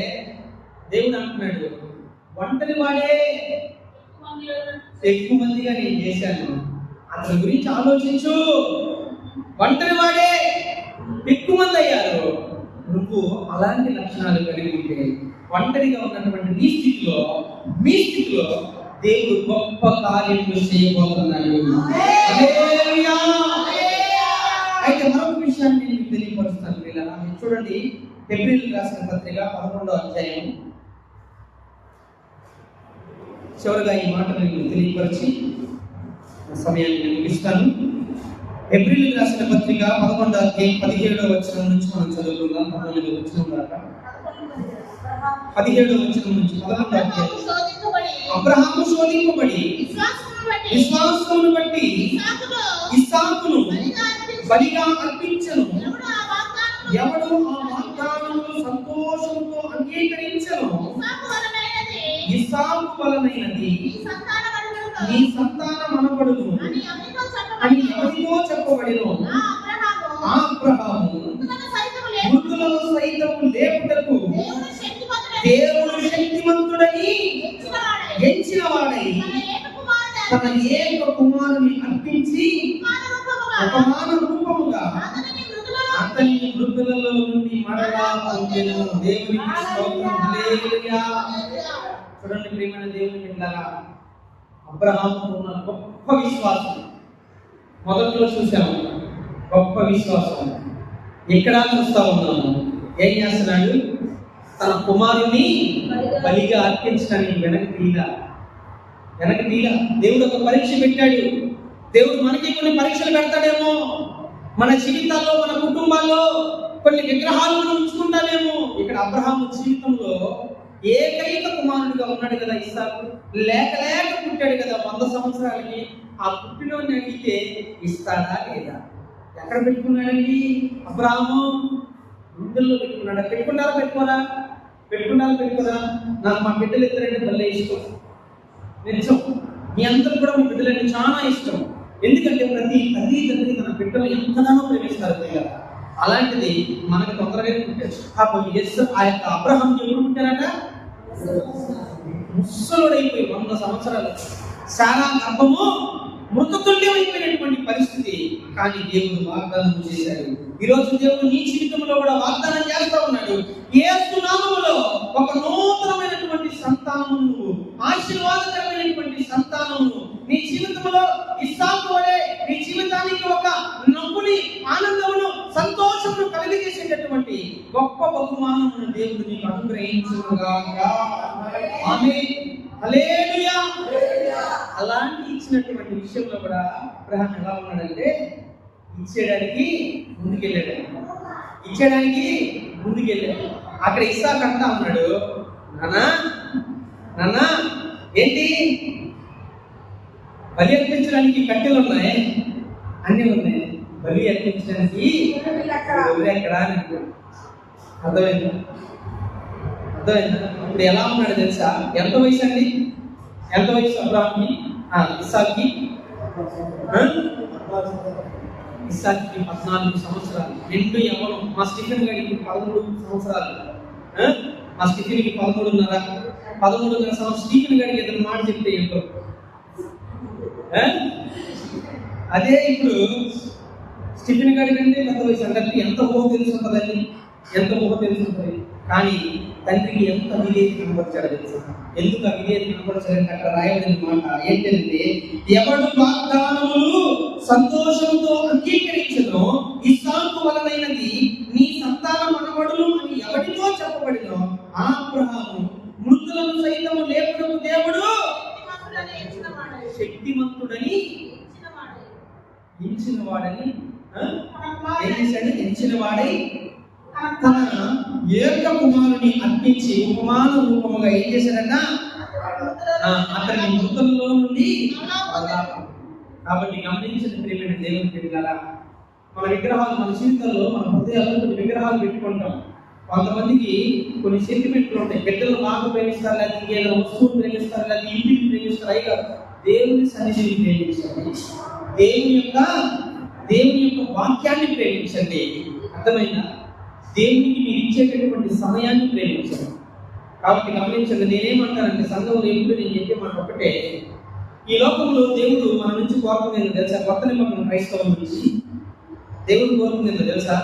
దేవుడు అంటున్నాడు, ఒంటరి వాడే ఎక్కువ మందిగా నేను చేశాను. అతని గురించి ఆలోచించు. ఒంటరి వాడే ఎక్కువ మంది అయ్యారు. నువ్వు అలాంటి లక్షణాలు కలిగి ఉంటే ఒంటరిగా ఉన్నటువంటి మీ స్థితిలో దేవుడు గొప్ప కార్యములు చేయబోతున్నాడు. హల్లెలూయా. అయితే మరొక విషయాన్ని నేను మీకు తెలియపరుస్తాను. పిల్లలు చూడండి, హెబ్రీయులకు రాసిన పత్రిక 11వ అధ్యాయం చివరిగా ఈ మాటను నేను తెలియపరిచి సమయాన్ని నేను ముగిస్తాను. హెబ్రీయులకు రాసిన పత్రిక 11వ అధ్యాయం 17వ వచనం నుంచి మనం చదువుకుందాం. 19వ వచనం దాకా 17వ వచనం నుంచి 11వ అధ్యాయం. అబ్రహాము శోధింపబడి విశ్వాసమును బట్టి ఇస్సాకును బలిగా అర్పించెను. ఎవడు ఆ వాగ్దానమును సంతోషంతో అంగీకరించెను, ఇస్సాకు వలనైనది నీ సంతానం అనబడును అని ఎవరితో చెప్పబడినో ఆ అబ్రహాము మృతులను సైతము లేపుటకు దేవుడు శక్తిమంతుడని ఎంచిన వాడై తన ఏక కుమారుని అర్పించి ఉపమాన రూపముగా అతని మృతులలో నుండి మరలా పొందెను. దేవునికి స్తోత్రం. హల్లెలూయా. చూడండి ప్రియమైన దేవుని బిడ్డలారా, అబ్రహాము ఉన్న గొప్ప విశ్వాసం మొదట్లో చూసాము. గొప్ప విశ్వాసం ఎక్కడ చూస్తా ఉన్నాము. ఏం చేస్తున్నాడు? తన కుమారుని బలిగా అర్పించడానికి వెనక్కి తీలా. దేవుడు ఒక పరీక్ష పెట్టాడు. దేవుడు మనకి కొన్ని పరీక్షలు పెడతాడేమో. మన జీవితాల్లో, మన కుటుంబాల్లో కొన్ని విగ్రహాలు మనం ఉంచుకుంటామేమో. ఇక్కడ అబ్రహాము జీవితంలో ఏకైక కుమారుడిగా ఉన్నాడు కదా ఇస్సాకు. లేక పుట్టాడు కదా 100 సంవత్సరాలకి. ఆ పుట్టినోడిని అడిగితే ఇస్తాడా లేదా? ఎక్కడ పెట్టుకున్నాడండి అబ్రహాము? గుండెల్లో పెట్టుకున్నాడా? పెట్టుకోరా? నాకు మా బిడ్డలు ఇద్దరంటే భలే ఇష్టం. నిజం, మీ అందరూ కూడా మీ బిడ్డలంటే చాలా ఇష్టం. ఎందుకంటే ప్రతి తల్లి తన బిడ్డలు ఎంతగానో ప్రేమిస్తారు కదా. అలాంటిది మనకు తొందరగానే పుట్టారు. ఆ యొక్క అబ్రహాం ఎప్పుడు పుట్టారట? ముసలుడైపోయి 100 సంవత్సరాలు. సారా గర్భము మృతతుల్యమైపోయినటువంటి పరిస్థితి. కానీ దేవుడు వాగ్దానం చేశాడు. ఈరోజు దేవుడు నీ జీవితంలో కూడా వాగ్దానం చేస్తా ఉన్నాడు. యేసు నామములో ఒక నూతనమైనటువంటి సంతానము, ఆశీర్వాదకరమైనటువంటి సంతానము నీ జీవితంలో ఇస్సాకు వలె నీ జీవితానికి ఒక నవ్వుని, ఆనందమును, సంతోషమును కలిగజేసేటటువంటి గొప్ప బహుమానమును దేవుడు నీకు అనుగ్రహించుగాక. ఆమేన్, హల్లెలూయా. అలాంటి ఇచ్చినటువంటి విషయంలో కూడా అబ్రహాం ఎలా ఉన్నాడంటే ఇచ్చేయడానికి ముందుకెళ్ళాడు. అక్కడ ఇస్సాకు అంటా ఉన్నాడు, నాన్న ఏంటి బలి అర్పించడానికి కట్టెలు ఉన్నాయి, అన్నీ ఉన్నాయి, బలి అర్పించడానికి ఎక్కడ అని అర్థమైందా? ఇప్పుడు ఎలా ఉన్నాడు తెలుసా? ఎంత వయసు అండి? ఎంత వయసు అబ్రహాంకి? ఇస్సాకుకి 14 సంవత్సరాలు. నిండు యవ్వనం. మా స్టీఫెన్ గారికి 13 సంవత్సరాలు. మా స్టీఫెన్కి 13.5 సంవత్సరం. స్టీఫెన్ గారికి ఏదైనా మాట చెప్తే ఏంటో. అదే ఇప్పుడు స్టీఫెన్ గారి కంటే పెద్ద వయసు. అంటే ఎంత ఊహ తెలుసుంటుందండి, ఎంత ఊహ తెలుసుంటుంది. కానీ తండ్రికి ఎంత విధేయత కనబరిచాడు తెలుసు. ఎందుకు ఆ విధేయత కనబరచాలంటే అక్కడ రాయబడిన మాట ఏంటంటే, ఎవడు వాగ్దానములు సంతోషంతో అంగీకరించదో ఇస్సాకు వలనైనది నీ సంతాన మనవడులు అని ఎవరితో చెప్పబడినో ఆ అబ్రహాము మృతులను సైతము లేపుటకు దేవుడు శక్తిమంతుడని ఎంచినవాడని ఏం చేశాడు? ఎంచినవాడై తన ఏక కుమారుని అర్పించి ఉపమాన రూపముగా ఏం చేశాడట? అతని మృతుల్లో నుండి. కాబట్టి గమనించిన ప్రియమైన దేవుని బిడ్డలారా, మన విగ్రహాలు, మన జీవితంలో, మన హృదయాల్లో కొన్ని విగ్రహాలు పెట్టుకుంటాం. కొంతమందికి కొన్ని సెంటిమెంట్లు ఉంటాయి. బిడ్డలు బాగా ప్రేమిస్తారు, లేదా ఇంకేదో వస్తువులు ప్రేమిస్తారు, లేదా ఇంటిని ప్రేమిస్తారు. అయిగా దేవుని సన్నిధిని ప్రేమించండి, దేవుని యొక్క వాక్యాన్ని ప్రేమించండి. అర్థమైందా? దేవునికి మీరు ఇచ్చేటటువంటి సమయాన్ని ప్రేమించండి. కాబట్టి గమనించండి, నేనేమంటానంటే సంఘంలో ఎప్పుడు నేను చెప్పే మాట ఒకటే, ఈ లోకంలో దేవుడు మన నుంచి కోరుకునేది తెలుసా? కొత్త నిబంధన క్రైస్తవం నుంచి దేవుడు కోరుకునేది తెలుసా?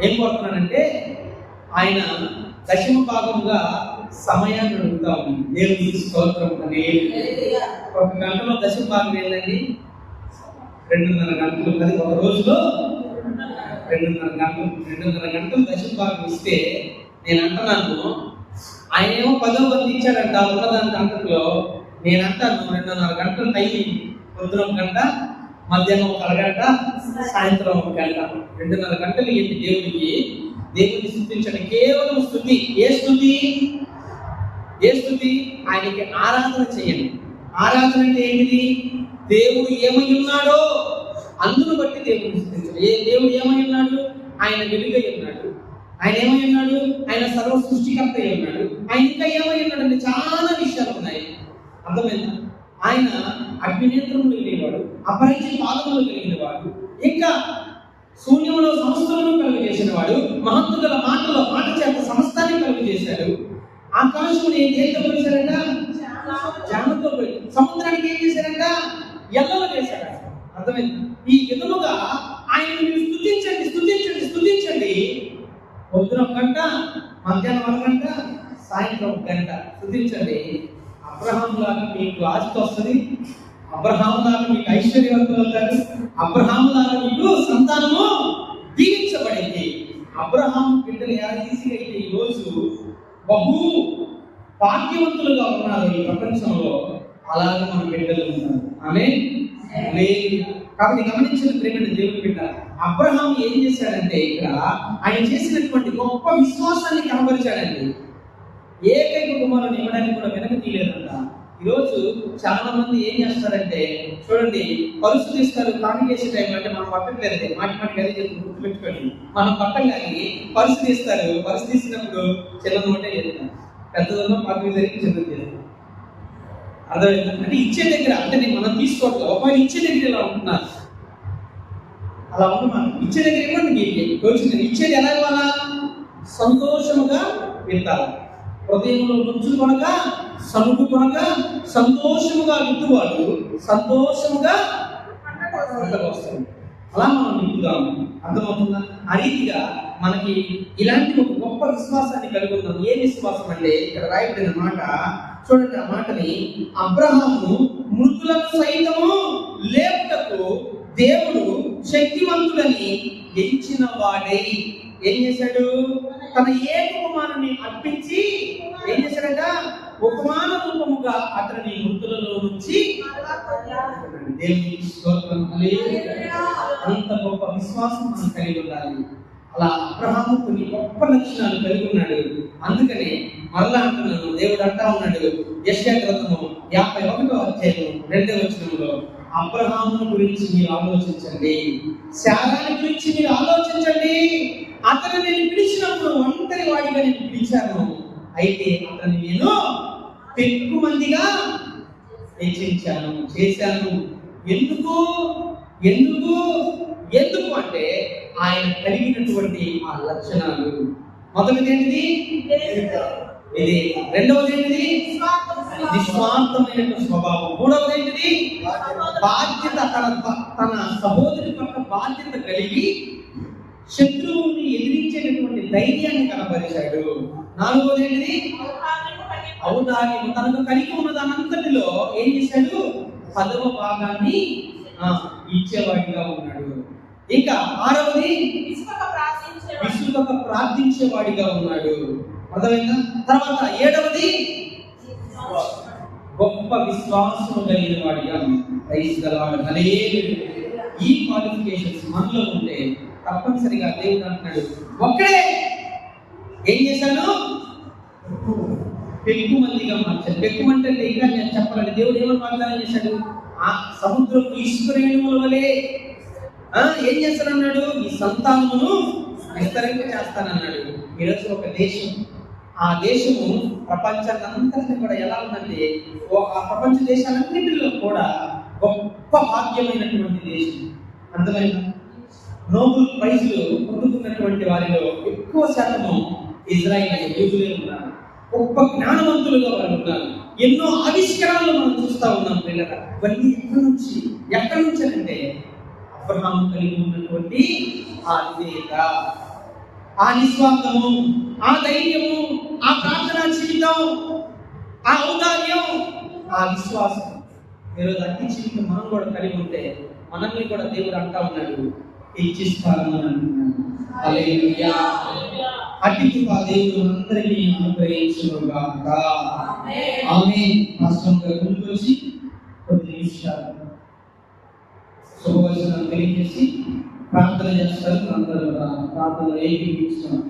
ఏం కోరుకున్నాడంటే ఆయన దశమ భాగంగా సమయాన్ని అడుగుతా ఉంది. దేవుడికి స్తోత్రం. ఒక గంటలో దశమ భాగం ఏంటండి? 2.5 గంటలు. అది ఒక రోజులో 2.5 గంటలు దశమ భాగం ఇస్తే, నేను అంటున్నాను, ఆయన ఏమో 10వ వంతు ఇచ్చాడంట ఉన్నదానికి అంతట్లో. నేను అంటాను 2.5 గంటలు టైం, పొద్దున 1 గంట, మధ్యాహ్నం 1 అరగంట, సాయంత్రం 1 గంట, 2.5 గంటలు ఏంటి దేవుడికి? దేవుడిని స్తుతించండి. కేవలం స్తుతి. ఏ స్తుతి? ఆయనకి ఆరాధన చేయండి. ఆరాధన అంటే ఏంటిది? దేవుడు ఏమై ఉన్నాడో అందును బట్టి దేవుడిని స్తుతించండి. దేవుడు ఏమై ఉన్నాడు? ఆయన వెలుగై ఉన్నాడు. ఆయన ఏమై ఉన్నాడు? ఆయన సర్వ సృష్టికర్త అయి ఉన్నాడు. ఆయన ఇంకా ఏమై ఉన్నాడు అంటే చాలా విషయాలు ఉన్నాయి. అర్థమైందా? ఆయన అగ్నినేత్రములు కలిగినవాడు, అపరిచయ పాదములు కలిగినవాడు, ఇంకా శూన్యములో సమస్తమును కలుగు చేసిన వాడు, మహత్తుగల మాట చేత సమస్తాన్ని కలుగు చేశాడు. ఆకాశం దేంతో పోసాడంట? జామతో పోయి. సముద్రానికి ఏం చేశాడంట? ఎల్లలు చేశాడు. అర్థమైంది? ఈ విధముగా ఆయన మీరు స్తుతించండి. పొద్దున 1 గంట, మధ్యాహ్నం 1 గంట, సాయంత్రం 1 గంట స్తుతించండి. అబ్రహాం లాగా మీకు ఆస్తి వస్తుంది, అబ్రహాం లాగా మీకు ఐశ్వర్యవంతులు అవుతారు, అబ్రహాం లాగా మీకు సంతానము దీవించబడింది. అబ్రహాం బిడ్డలు యాదీసిగా అయితే ఈరోజు బహు భాగ్యవంతులుగా ఉన్నారు ఈ ప్రపంచంలో. అలాగే మన బిడ్డలు ఉంటారు. ఆమె లేదు. కాబట్టి గమనించిన ప్రేమైన దేవుని బిడ్డ, అబ్రహాం ఏం చేశాడంటే ఇక్కడ ఆయన చేసినటువంటి గొప్ప విశ్వాసాన్ని కనబరిచాడండి. ఏకైక కుమారుని ఇవ్వడానికి కూడా వెనక తీయలేదంట. ఈరోజు చాలా మంది ఏం చేస్తారంటే చూడండి, పరుసు తీస్తారు కానికేసే టైం అంటే మనం పట్టట్లేదండి, మాటి అదే చెప్పి గుర్తుపెట్టుకోండి. మనం పట్టగానే పరుసు తీస్తారు, పరుసు తీసినప్పుడు చిన్న నోటే చేస్తాం, పెద్దదన్నా పార్టీ జరిగి చిన్నది చేస్తాం. అర్థమైంది అంటే ఇచ్చే దగ్గర అంటే మనం తీసుకోవట్లేదు, ఒకవేళ ఇచ్చే దగ్గర ఇలా ఉంటున్నారు, అలా ఉండమని ఇచ్చే దగ్గర ఏమంటే తోచింది. ఇచ్చేది ఎలా ఇవ్వాలా? సంతోషముగా విత్తాలి. హృదయంలో నుంచి కొనక సనుగు కొనక సంతోషముగా విత్తువాడు సంతోషముగా వస్తాడు. అలా మనం విత్తుదాం. అర్థమవుతుందా? ఆ రీతిగా మనకి ఇలాంటి ఒక గొప్ప విశ్వాసాన్ని కలిగి ఉన్నాం. ఏ విశ్వాసం అంటే ఇక్కడ రాయబడిన మాట చూడండి, ఆ మాటని, అబ్రహాము మృతులను సైతము లేపుటకు దేవుడు శక్తివంతుడని ఎంచిన వాడై ఏం చేశాడు? తన ఏక కుమారుని అర్పించి ఏం చేశాడట? ఉపమాన రూపముగా అతని మృతులలో నుంచి దేవునికి స్తోత్రం. అంత గొప్ప విశ్వాసం మనం కలిగి ఉండాలి. అలా అబ్రహాము కొన్ని గొప్ప లక్షణాలు కలిగి ఉన్నాడు. అందుకనే మరలా అంటున్నాను, దేవుడు అంటా ఉన్నాడు యెషయా గ్రంథము 51వ అధ్యాయం 2వ వచనంలో, అబ్రహాము గురించి మీరు ఆలోచించండి, శారాని గురించి మీరు ఆలోచించండి. అతను నేను పిలిచినప్పుడు ఒంటరి వాడిగా నేను పిలిచాను, అయితే అతన్ని నేను పెక్కు మందిగా హెచ్చించాను, చేశాను. ఎందుకు ఎందుకు ఎందుకు అంటే ఆయన కలిగినటువంటి ఆ లక్షణాలు. మొదటిది ఏంటిది? ఇది. రెండవది ఏంటిది? నిస్వార్థమైన స్వభావం. మూడవది ఏంటిది? బాధ్యత. తన సహోదరి పట్ల బాధ్యత కలిగి శత్రువుని ఎదిరించేటటువంటి ధైర్యాన్ని కనబరిచాడు. నాలుగవది ఏంటిది? ఔదార్యం. తనకు కలిగి ఉన్న దానంతటిలో ఏం చేశాడు? 10వ భాగాన్ని ఇచ్చేవాడిగా ఉన్నాడు. ఇంకా ఆరవది విసుగక ప్రార్థించేవాడిగా ఉన్నాడు. అర్థమైందా? తర్వాత 7వది గొప్ప విశ్వాసం కలిగిన వాడిగా ఉన్నాడు. ఈ క్వాలిఫికేషన్స్ మనలో ఉంటే తప్పనిసరిగా దేవుడు అంటున్నాడు ఒక్కడే ఏం చేశాడు? పెక్కు మందిగా మార్చాడు. పెక్కు అంటే ఇంకా నేను చెప్పాలండి, దేవుడు ఏమని వాగ్దానం చేశాడు? ఆ సముద్రపు ఇసుక రేణువుల వలె ఏం చేస్తానన్నాడు? ఈ సంతానమును విస్తరింప చేస్తానన్నాడు. ఈరోజు ఒక దేశం, ఆ దేశము ప్రపంచాన్నంతటిని కూడా ఎలా ఉందంటే, ఆ ప్రపంచ దేశాలన్నింటిలో కూడా గొప్ప భాగ్యమైనటువంటి దేశం. అర్థమైందా? నోబెల్ ప్రైజులు పొందుతున్నటువంటి వారిలో ఎక్కువ శాతము ఇజ్రాయిల్ యూదులే ఉన్నారు. గొప్ప జ్ఞానవంతులుగా వాళ్ళు ఉన్నారు. ఎన్నో ఆవిష్కరణలు మనం చూస్తూ ఉన్నాం పిల్లల. ఇవన్నీ ఎక్కడి నుంచి అంటే అబ్రహాము కలిగి ఉన్నటువంటి ఆ విధేయత, ఆ నిస్వార్థము, ఆ ధైర్యము, ఆ ప్రార్థనా జీవితం, ఆ ఔదార్యం, ఆ విశ్వాసం. ఈరోజు అట్టి జీవితం మనం కూడా కలిగి ఉంటే మనల్ని కూడా దేవుడు అంటా ఉన్నాడు, హెచ్చిస్తాను అని అంటున్నాడు. హల్లెలూయా. అట్టి కృప దేవుడు అందరికీ అనుగ్రహించుగాక. ఆమేన్. రాష్ట్రంగా ముందుకొచ్చి కొన్ని నిమిషాలు శుభవచనం తెలియజేసి ప్రార్థన చేస్తారు. అందరూ ప్రార్థన ఏకీభవిస్తున్నాం.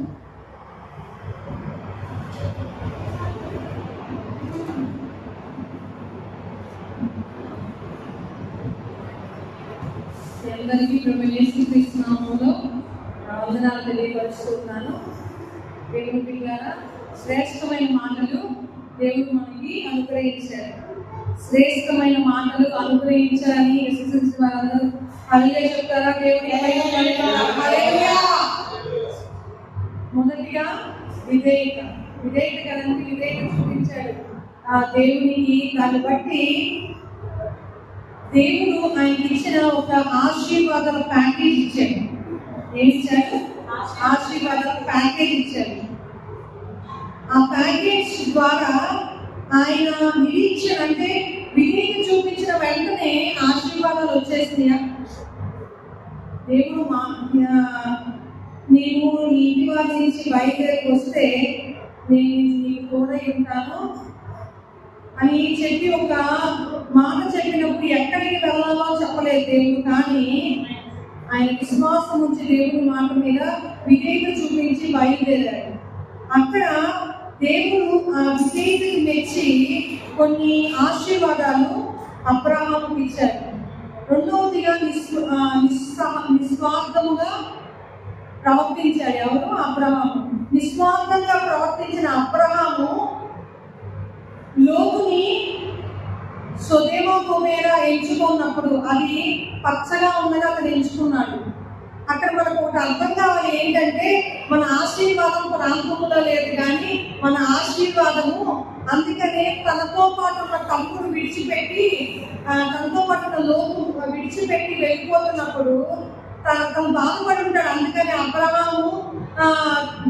అందరికీ ప్రభువైన యేసుక్రీస్తు నామములో వందనాలు తెలియపరుస్తున్నాను. దేవుని బిడ్డలారా, శ్రేష్టమైన మాటలు దేవుడు మనకి అనుగ్రహించారు. శ్రేష్టమైన మాటలు అనుగ్రహించాలని విశ్వసించిన వారందరూ హల్లెలూయా చెప్తారా? దేవుని హల్లెలూయా. మొదటిగా విధేయత. విధేయత కదండి, విధేయత చూపించాడు ఆ దేవునికి. దాన్ని బట్టి దేవుడు ఆయనకి ఇచ్చిన ఒక ఆశీర్వాదాల ప్యాకేజ్ ఇచ్చాడు. ఏమి ఇచ్చాడు? ఆశీర్వాదాల ప్యాకేజ్ ఇచ్చాడు. ఆ ప్యాకేజ్ ద్వారా ఆయన నిరీక్షణ అంటే విధేయత చూపించిన వెంటనే ఆశీర్వాదాలు వచ్చేసినాయా? దేవుడు నీవు నీ ఇంటి వారి నుంచి బయలుదేరికి వస్తే నేను నీకు తోడై ఉంటాను అని చెప్పి ఒక మాట చెప్పినప్పుడు ఎక్కడికి వెళ్ళాలో చెప్పలేదు దేవుడు, కానీ ఆయన విశ్వాసం ఉంచి దేవుడి మాట మీద విధేయత చూపించి బయలుదేరాడు. అక్కడ దేవుడు ఆ విధేయతకి మెచ్చి కొన్ని ఆశీర్వాదాలు అబ్రహాముకి ఇచ్చారు. రెండవదిగా నిస్వార్థముగా ప్రవర్తించాడు. ఎవరు? అబ్రహాము. నిస్వార్థంగా ప్రవర్తించిన అబ్రహాము లోతుని సొదొమ గొమొర్రా ఎంచుకున్నప్పుడు అది పచ్చగా ఉన్నది అతను ఎంచుకున్నాడు. అక్కడ మనకు ఒక అర్థం కావాలి ఏంటంటే, మన ఆశీర్వాదం ప్రాంతంలో లేదు కానీ మన ఆశీర్వాదము, అందుకనే తనతో పాటు ఉన్న తమ్ముడు విడిచిపెట్టి తనతో పాటు ఉన్న లోతు విడిచిపెట్టి వెళ్ళిపోతున్నప్పుడు తను బాధపడి ఉంటాడు. అందుకని అబ్రహాము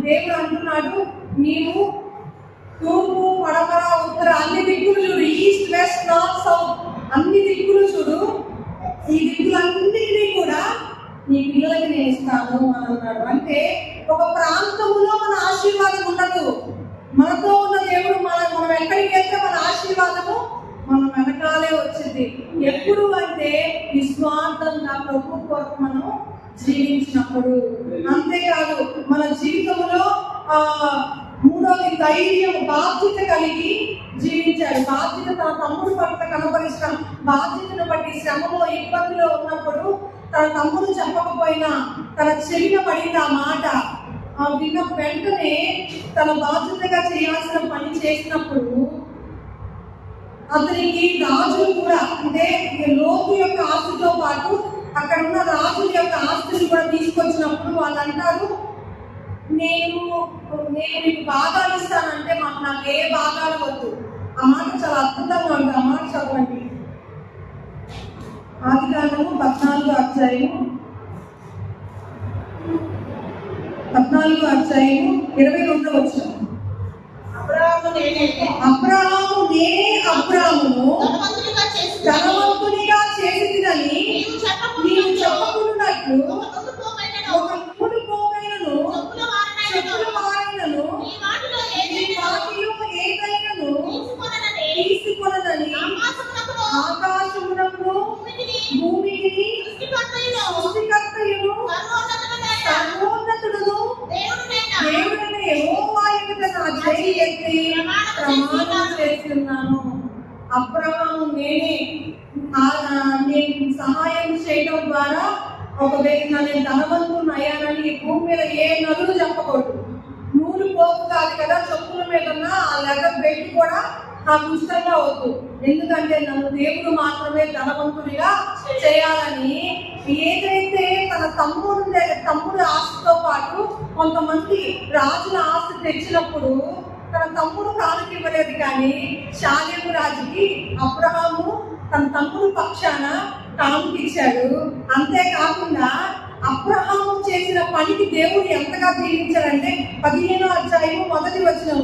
దేవుడు అంటున్నాడు, నీవు తూర్పు పడమర ఉత్తర అన్ని దిక్కులు చూడు, ఈస్ట్ వెస్ట్ నార్త్ సౌత్ అన్ని దిక్కులు చూడు, ఈ దిక్కులన్నిటినీ కూడా నీ పిల్లలకి నేను ఇస్తాను అని అన్నాడు. అంటే ఒక ప్రాంతంలో మన ఆశీర్వాదం ఉండదు, మనతో ఉన్న దేవుడు మనం ఎక్కడికి వెళ్తే మన ఆశీర్వాదము మన వెనకాలే వచ్చింది. ఎప్పుడు అంటే నిస్వార్థంగా ప్రభు కొరకు మనం జీవించినప్పుడు. అంతేకాదు మన జీవితంలో మూడోది ధైర్యం, బాధ్యత కలిగి జీవించాడు. బాధ్యత తన తమ్ముడు పట్ల కనబరిచిన బాధ్యతను బట్టి శ్రమలో ఇబ్బందిలో ఉన్నప్పుడు తన తమ్ముడు చెప్పకపోయినా తన చెవిన పడింది ఆ మాట. విన్న వెంటనే తన బాధ్యతగా చేయాల్సిన పని చేసినప్పుడు అతనికి రాజులు కూడా, అంటే లోతు యొక్క ఆస్తితో పాటు అక్కడ ఉన్న రాజుల యొక్క ఆస్తిని కూడా తీసుకొచ్చినప్పుడు వాళ్ళు అంటారు, నేను మీకు భాగాలు ఇస్తానంటే నాకు ఏ భాగాలు వద్దు. ఆ మాట చాలా అద్భుతంగా ఉంది. ఆ మాట చదవండి. ఆదికాండము 14వ అధ్యాయము 22వ వచనం. అబ్రాహాము నేనే అబ్రాహామును ధనవంతునిగా చేసినని నీవు చెప్పకున్నట్లు ఒక నూలు పోగైనను చెప్పుల వారైనను ఈ వాటిలో ఏదైనను తీసుకొననని ఆకాశమునకును భూమికి సృష్టికర్తయును సర్వోన్నతుడును దేవుడైన యెహోవా ఎదుట నా చేయి ఎత్తి ప్రమాణం చేస్తున్నాను. అబ్రహాము నేను సహాయం చేయడం ద్వారా ఒక వ్యక్తి నేను ధనవంతుని అయ్యానని ఈ భూమి మీద ఏ నదులు చెప్పకూడదు. నూలు పోగు కాదు కదా, చెప్పుల మీద ఉన్న ఆ లెదర్ బెల్ట్ కూడా నాకు ఇష్టంగా వద్దు. ఎందుకంటే నన్ను దేవుడు మాత్రమే ధనవంతుడిగా చేయాలని ఏదైతే తన తమ్ముడు ఆస్తితో పాటు కొంతమంది రాజుల ఆస్తి తెచ్చినప్పుడు తన తమ్ముడు కానుక ఇవ్వలేదు, కానీ షాలేము రాజుకి అబ్రహాము తన తమ్ముడు పక్షాన కానుక ఇచ్చాడు. అంతేకాకుండా అబ్రహాము చేసిన పనికి దేవుడు ఎంతగా దీవించాడంటే 15వ అధ్యాయము 1వ వచనం.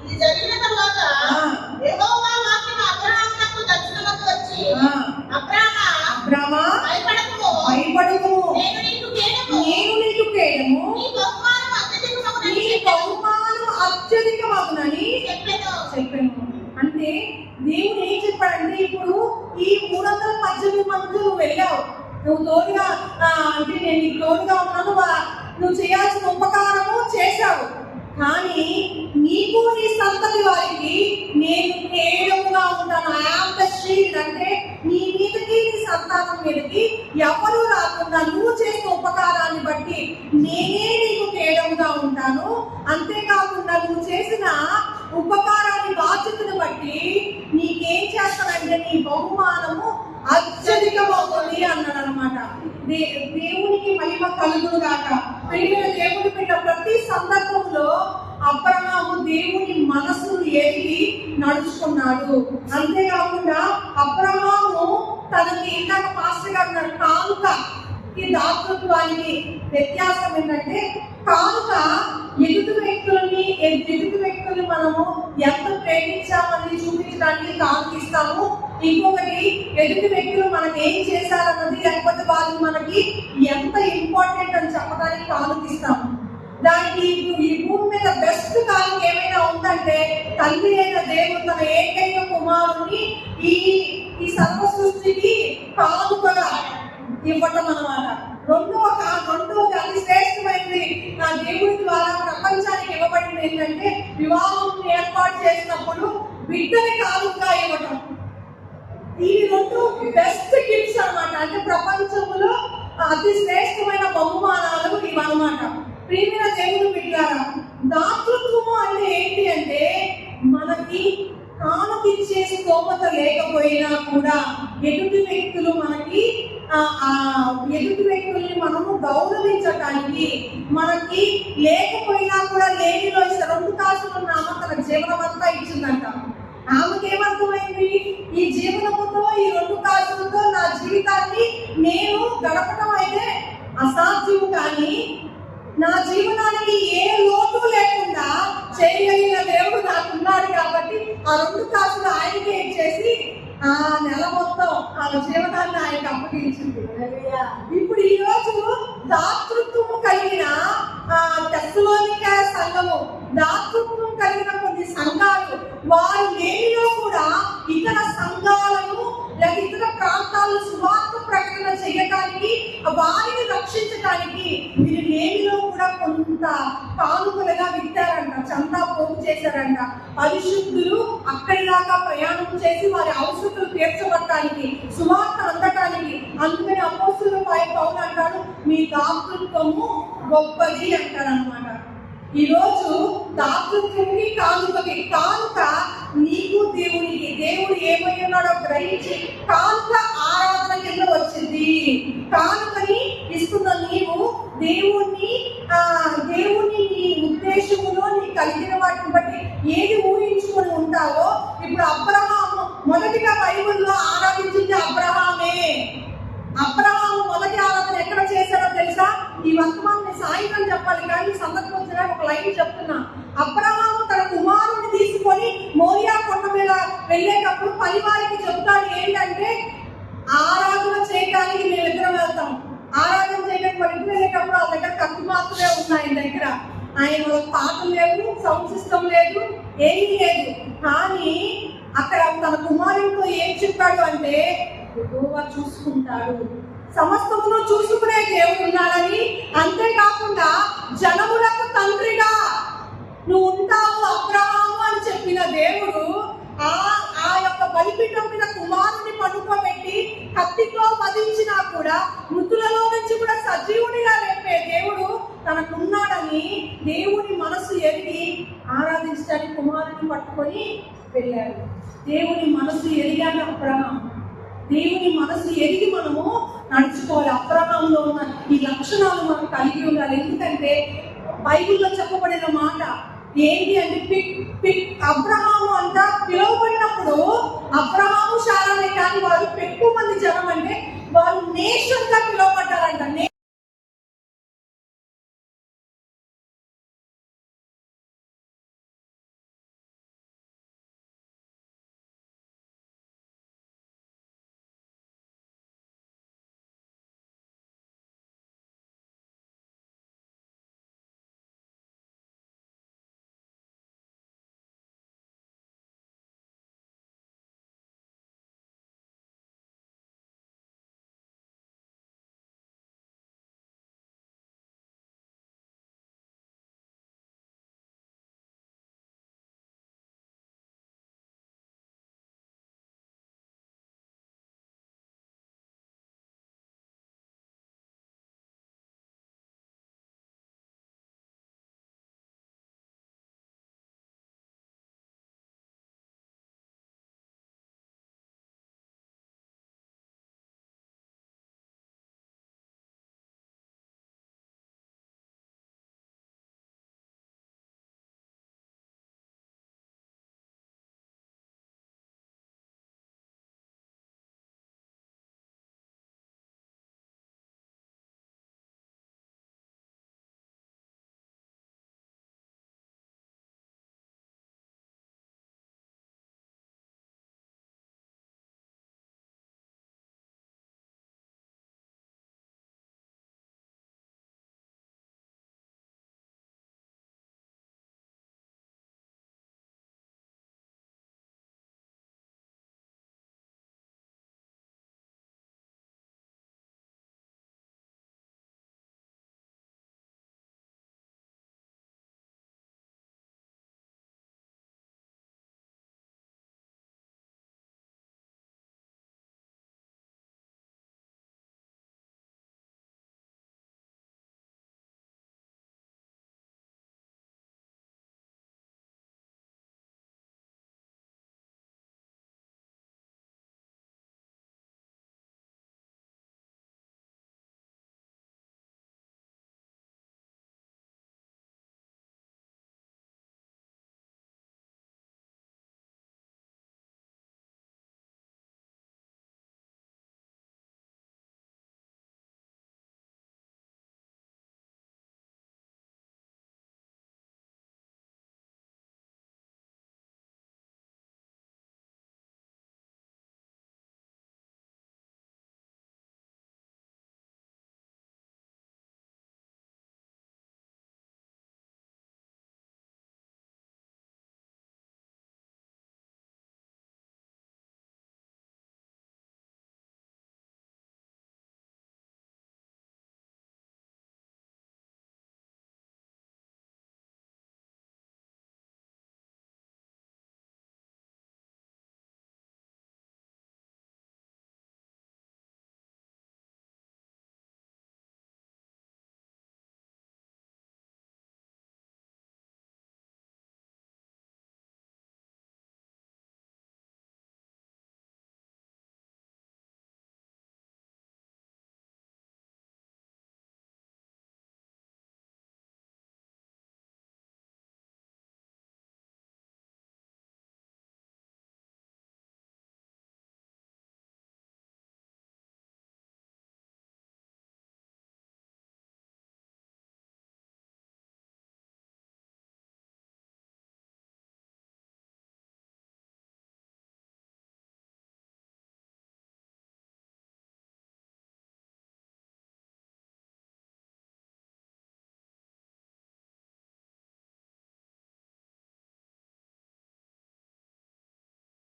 ఇది జరిగిన తర్వాత యెహోవా వాక్యము అబ్రహామునకు దర్శనముకు వచ్చి, అబ్రహామా భయపడకుము, నేను నీకు కేడము, నీ బహుమానము అత్యధికమగునని చెప్పాను. అంటే దేవుడు ఏం చెప్పాడంటే, ఇప్పుడు ఈ 318 మంది నువ్వు వెళ్ళావు, నువ్వు తోడుగా అంటే నేను నీకు తోడుగా ఉన్నాను, నువ్వు చేయాల్సిన ఉపకారము చేశావు, కానీ నీకు నీ సంతతి వారికి నేను కేడముగా ఉంటాను. ఐ ద షీల్డ్, అంటే నీ మీదకి నీ సంతానం మీదకి ఎవరు రాకుండా నువ్వు చేసిన ఉపకారాన్ని బట్టి నేనే నీకు కేడముగా ఉంటాను. అంతేకాకుండా నువ్వు చేసిన ఉపకారాన్ని బాధ్యతను బట్టి నీకేం చేస్తానంటే నీ బహుమానము అత్యధికమవుతుంది అన్నాడు అనమాట. దేవునికి మహిమ కలుగును గాక. దేవుని బిడ్డ ప్రతి సందర్భంలో అబ్రహాము దేవుని మనసును ఎరిగి నడుచుకున్నాడు. అంతేకాకుండా అబ్రహాము తనకి ఇందాక పాస్టర్ గారు అన్నారు, కానుక ఈ దాతృత్వానికి వ్యత్యాసం ఏంటంటే, కానుక ఎదుటి వ్యక్తుల్ని మనము ఎంత ప్రేమించామని చూపించడానికి కానుక ఇస్తాము. ఇంకొకటి ఎదుటి వ్యక్తులు మనకి ఏం చేశారన్నది, లేకపోతే వాళ్ళు మనకి ఎంత ఇంపార్టెంట్ అని చెప్పడానికి కానుక ఇస్తాము. దానికి ఈ భూమి మీద బెస్ట్ కానుక ఏమైనా ఉందంటే తండ్రి అయిన దేవుడు తన ఏకైక కుమారుని ఈ సర్వ సృష్టికి కానుకగా ఇవ్వటం అన్నమాట. రెండవది అతి శ్రేష్టమైనది నా దేవుడి ద్వారా ప్రపంచానికి ఇవ్వబడింది ఏంటంటే, వివాహం ఏర్పాటు చేసినప్పుడు బిడ్డని కానుకగా ఇవ్వటం. ఈ రెండు బెస్ట్ గిఫ్ట్స్ అన్నమాట. అంటే ప్రపంచంలో అతి శ్రేష్టమైన బహుమానాలు ఇవన్నమాట. ప్రియమైన దేవుడు బిడ్డలారా, దాతృత్వము అంటే ఏంటి అంటే, మనకి కానుకిచ్చే స్తోమత లేకపోయినా కూడా ఎదుటి వ్యక్తుల్ని మనము గౌరవించటానికి, మనకి లేకపోయినా కూడా లేనిలో 2 కాసులు ఆమె తన జీవనం అంతా ఇచ్చిందంట. ఆమెకేమర్థమైంది? ఈ జీవనముతో ఈ 2 కాసులతో నా జీవితాన్ని నేను గడపటం అయితే అసాధ్యము, కానీ నా జీవనానికి ఏ లోటు లేకుండా చేయగలిగిన దేవుడు నాకున్నాడు కాబట్టి ఆ 2 కాసులు ఆయనకే ఇచ్చేసి ఆ నెల మొత్తం ఆ జీవనాన్ని ఆయనకు అప్పగించింది. ఇప్పుడు ఈ రోజు దాతృత్వము కలిగిన తెస్సలోనిక సంఘము, దాతృత్వం కలిగిన కొన్ని సంఘాలు వారు లేనిలో కూడా ఇతర సంఘాలను లేదా ఇతర ప్రాంతాల్లో సువార్త ప్రకటన చేయడానికి, వారిని రక్షించడానికి వీరు లేనిలో కూడా కొంత కానుకలుగా విత్తారంట, చందా పోగు చేశారంట. పరిశుద్ధులు అక్కడి దాకా ప్రయాణం చేసి వారి అవసరాలు తీర్చబడటానికి, సువార్త అందటానికి. అందుకని అపోస్తలుడు పౌలు అంటాడు, మీ దాతృత్వము గొప్పది అంటాడు అనమాట. ఈరోజు దాతృత్వముకి కానుకకి, కానుక నీకు దేవుడికి, దేవుడు ఏమై ఉన్నాడో గ్రహించి కానుక ఆరాధన కింద వచ్చింది. కానుకని ఇస్తున్న నీవు దేవుణ్ణి నీ ఉద్దేశములో నీ కలిగిన వాటిని బట్టి ఏది ఊహించుకొని ఉంటావో. ఇప్పుడు అబ్రహాము మొదటిగా బైబిల్లో ఆరాధించింది అబ్రహామే. అబ్రహాము మొదటి ఆరాధన ఎక్కడ చేశారో తెలుసా? ఈ వర్తమానం సాయంత్రం చెప్పాలి, కానీ సందర్భం వచ్చిన ఒక లైన్ చెప్తున్నా. అబ్రహాము తన కుమారుడిని తీసుకొని మోరియా కొండ మీద వెళ్ళేటప్పుడు పరివారికి చెప్తాడు ఏంటంటే, ఆరాధన చేయడానికి మేమిద్దరం వెళ్తాం. ఆరాధన చేయడానికి మన ఇంటి వెళ్ళేటప్పుడు ఆ దగ్గర కత్తి మాత్రమే ఉన్నాయి ఆయన దగ్గర. ఆయన పాటలు లేవు, సౌండ్ సిస్టమ్ లేదు, ఏమీ లేదు. కానీ అక్కడ తన కుమారుడితో ఏం చెప్పాడు అంటే, యెహోవా చూసుకుంటాడు, సమస్తమును చూసుకునే దేవుడు ఉన్నాడని. అంతేకాకుండా జనములకు తండ్రిగా నువ్వు ఉంటావు అబ్రహాము అని చెప్పిన దేవుడు ఆ యొక్క బలిపీఠం మీద కుమారుని పడుకోబెట్టి కత్తితో వధించినా కూడా మృతులలో నుంచి కూడా సజీవునిగా లేపే దేవుడు తనకున్నాడని దేవుని మనసు ఎరిగి ఆరాధించడానికి కుమారుని పట్టుకొని వెళ్ళాడు. దేవుని మనసు ఎరిగాడు అబ్రహాము. దేవుని మనసు ఎరిగి మనము నడుచుకోవాలి. అబ్రహాములో ఉన్న ఈ లక్షణాలు మనం కలిగి ఉండాలి. ఎందుకంటే బైబిల్లో చెప్పబడిన మాట ఏంటి అంటే, అబ్రహాము అంతా పిలువబడినప్పుడు అబ్రహాము శారానే, కానీ వాళ్ళు ఎక్కువ మంది జనం అంటే వాళ్ళు నేషన్ గా పిలువబడ్డారంట.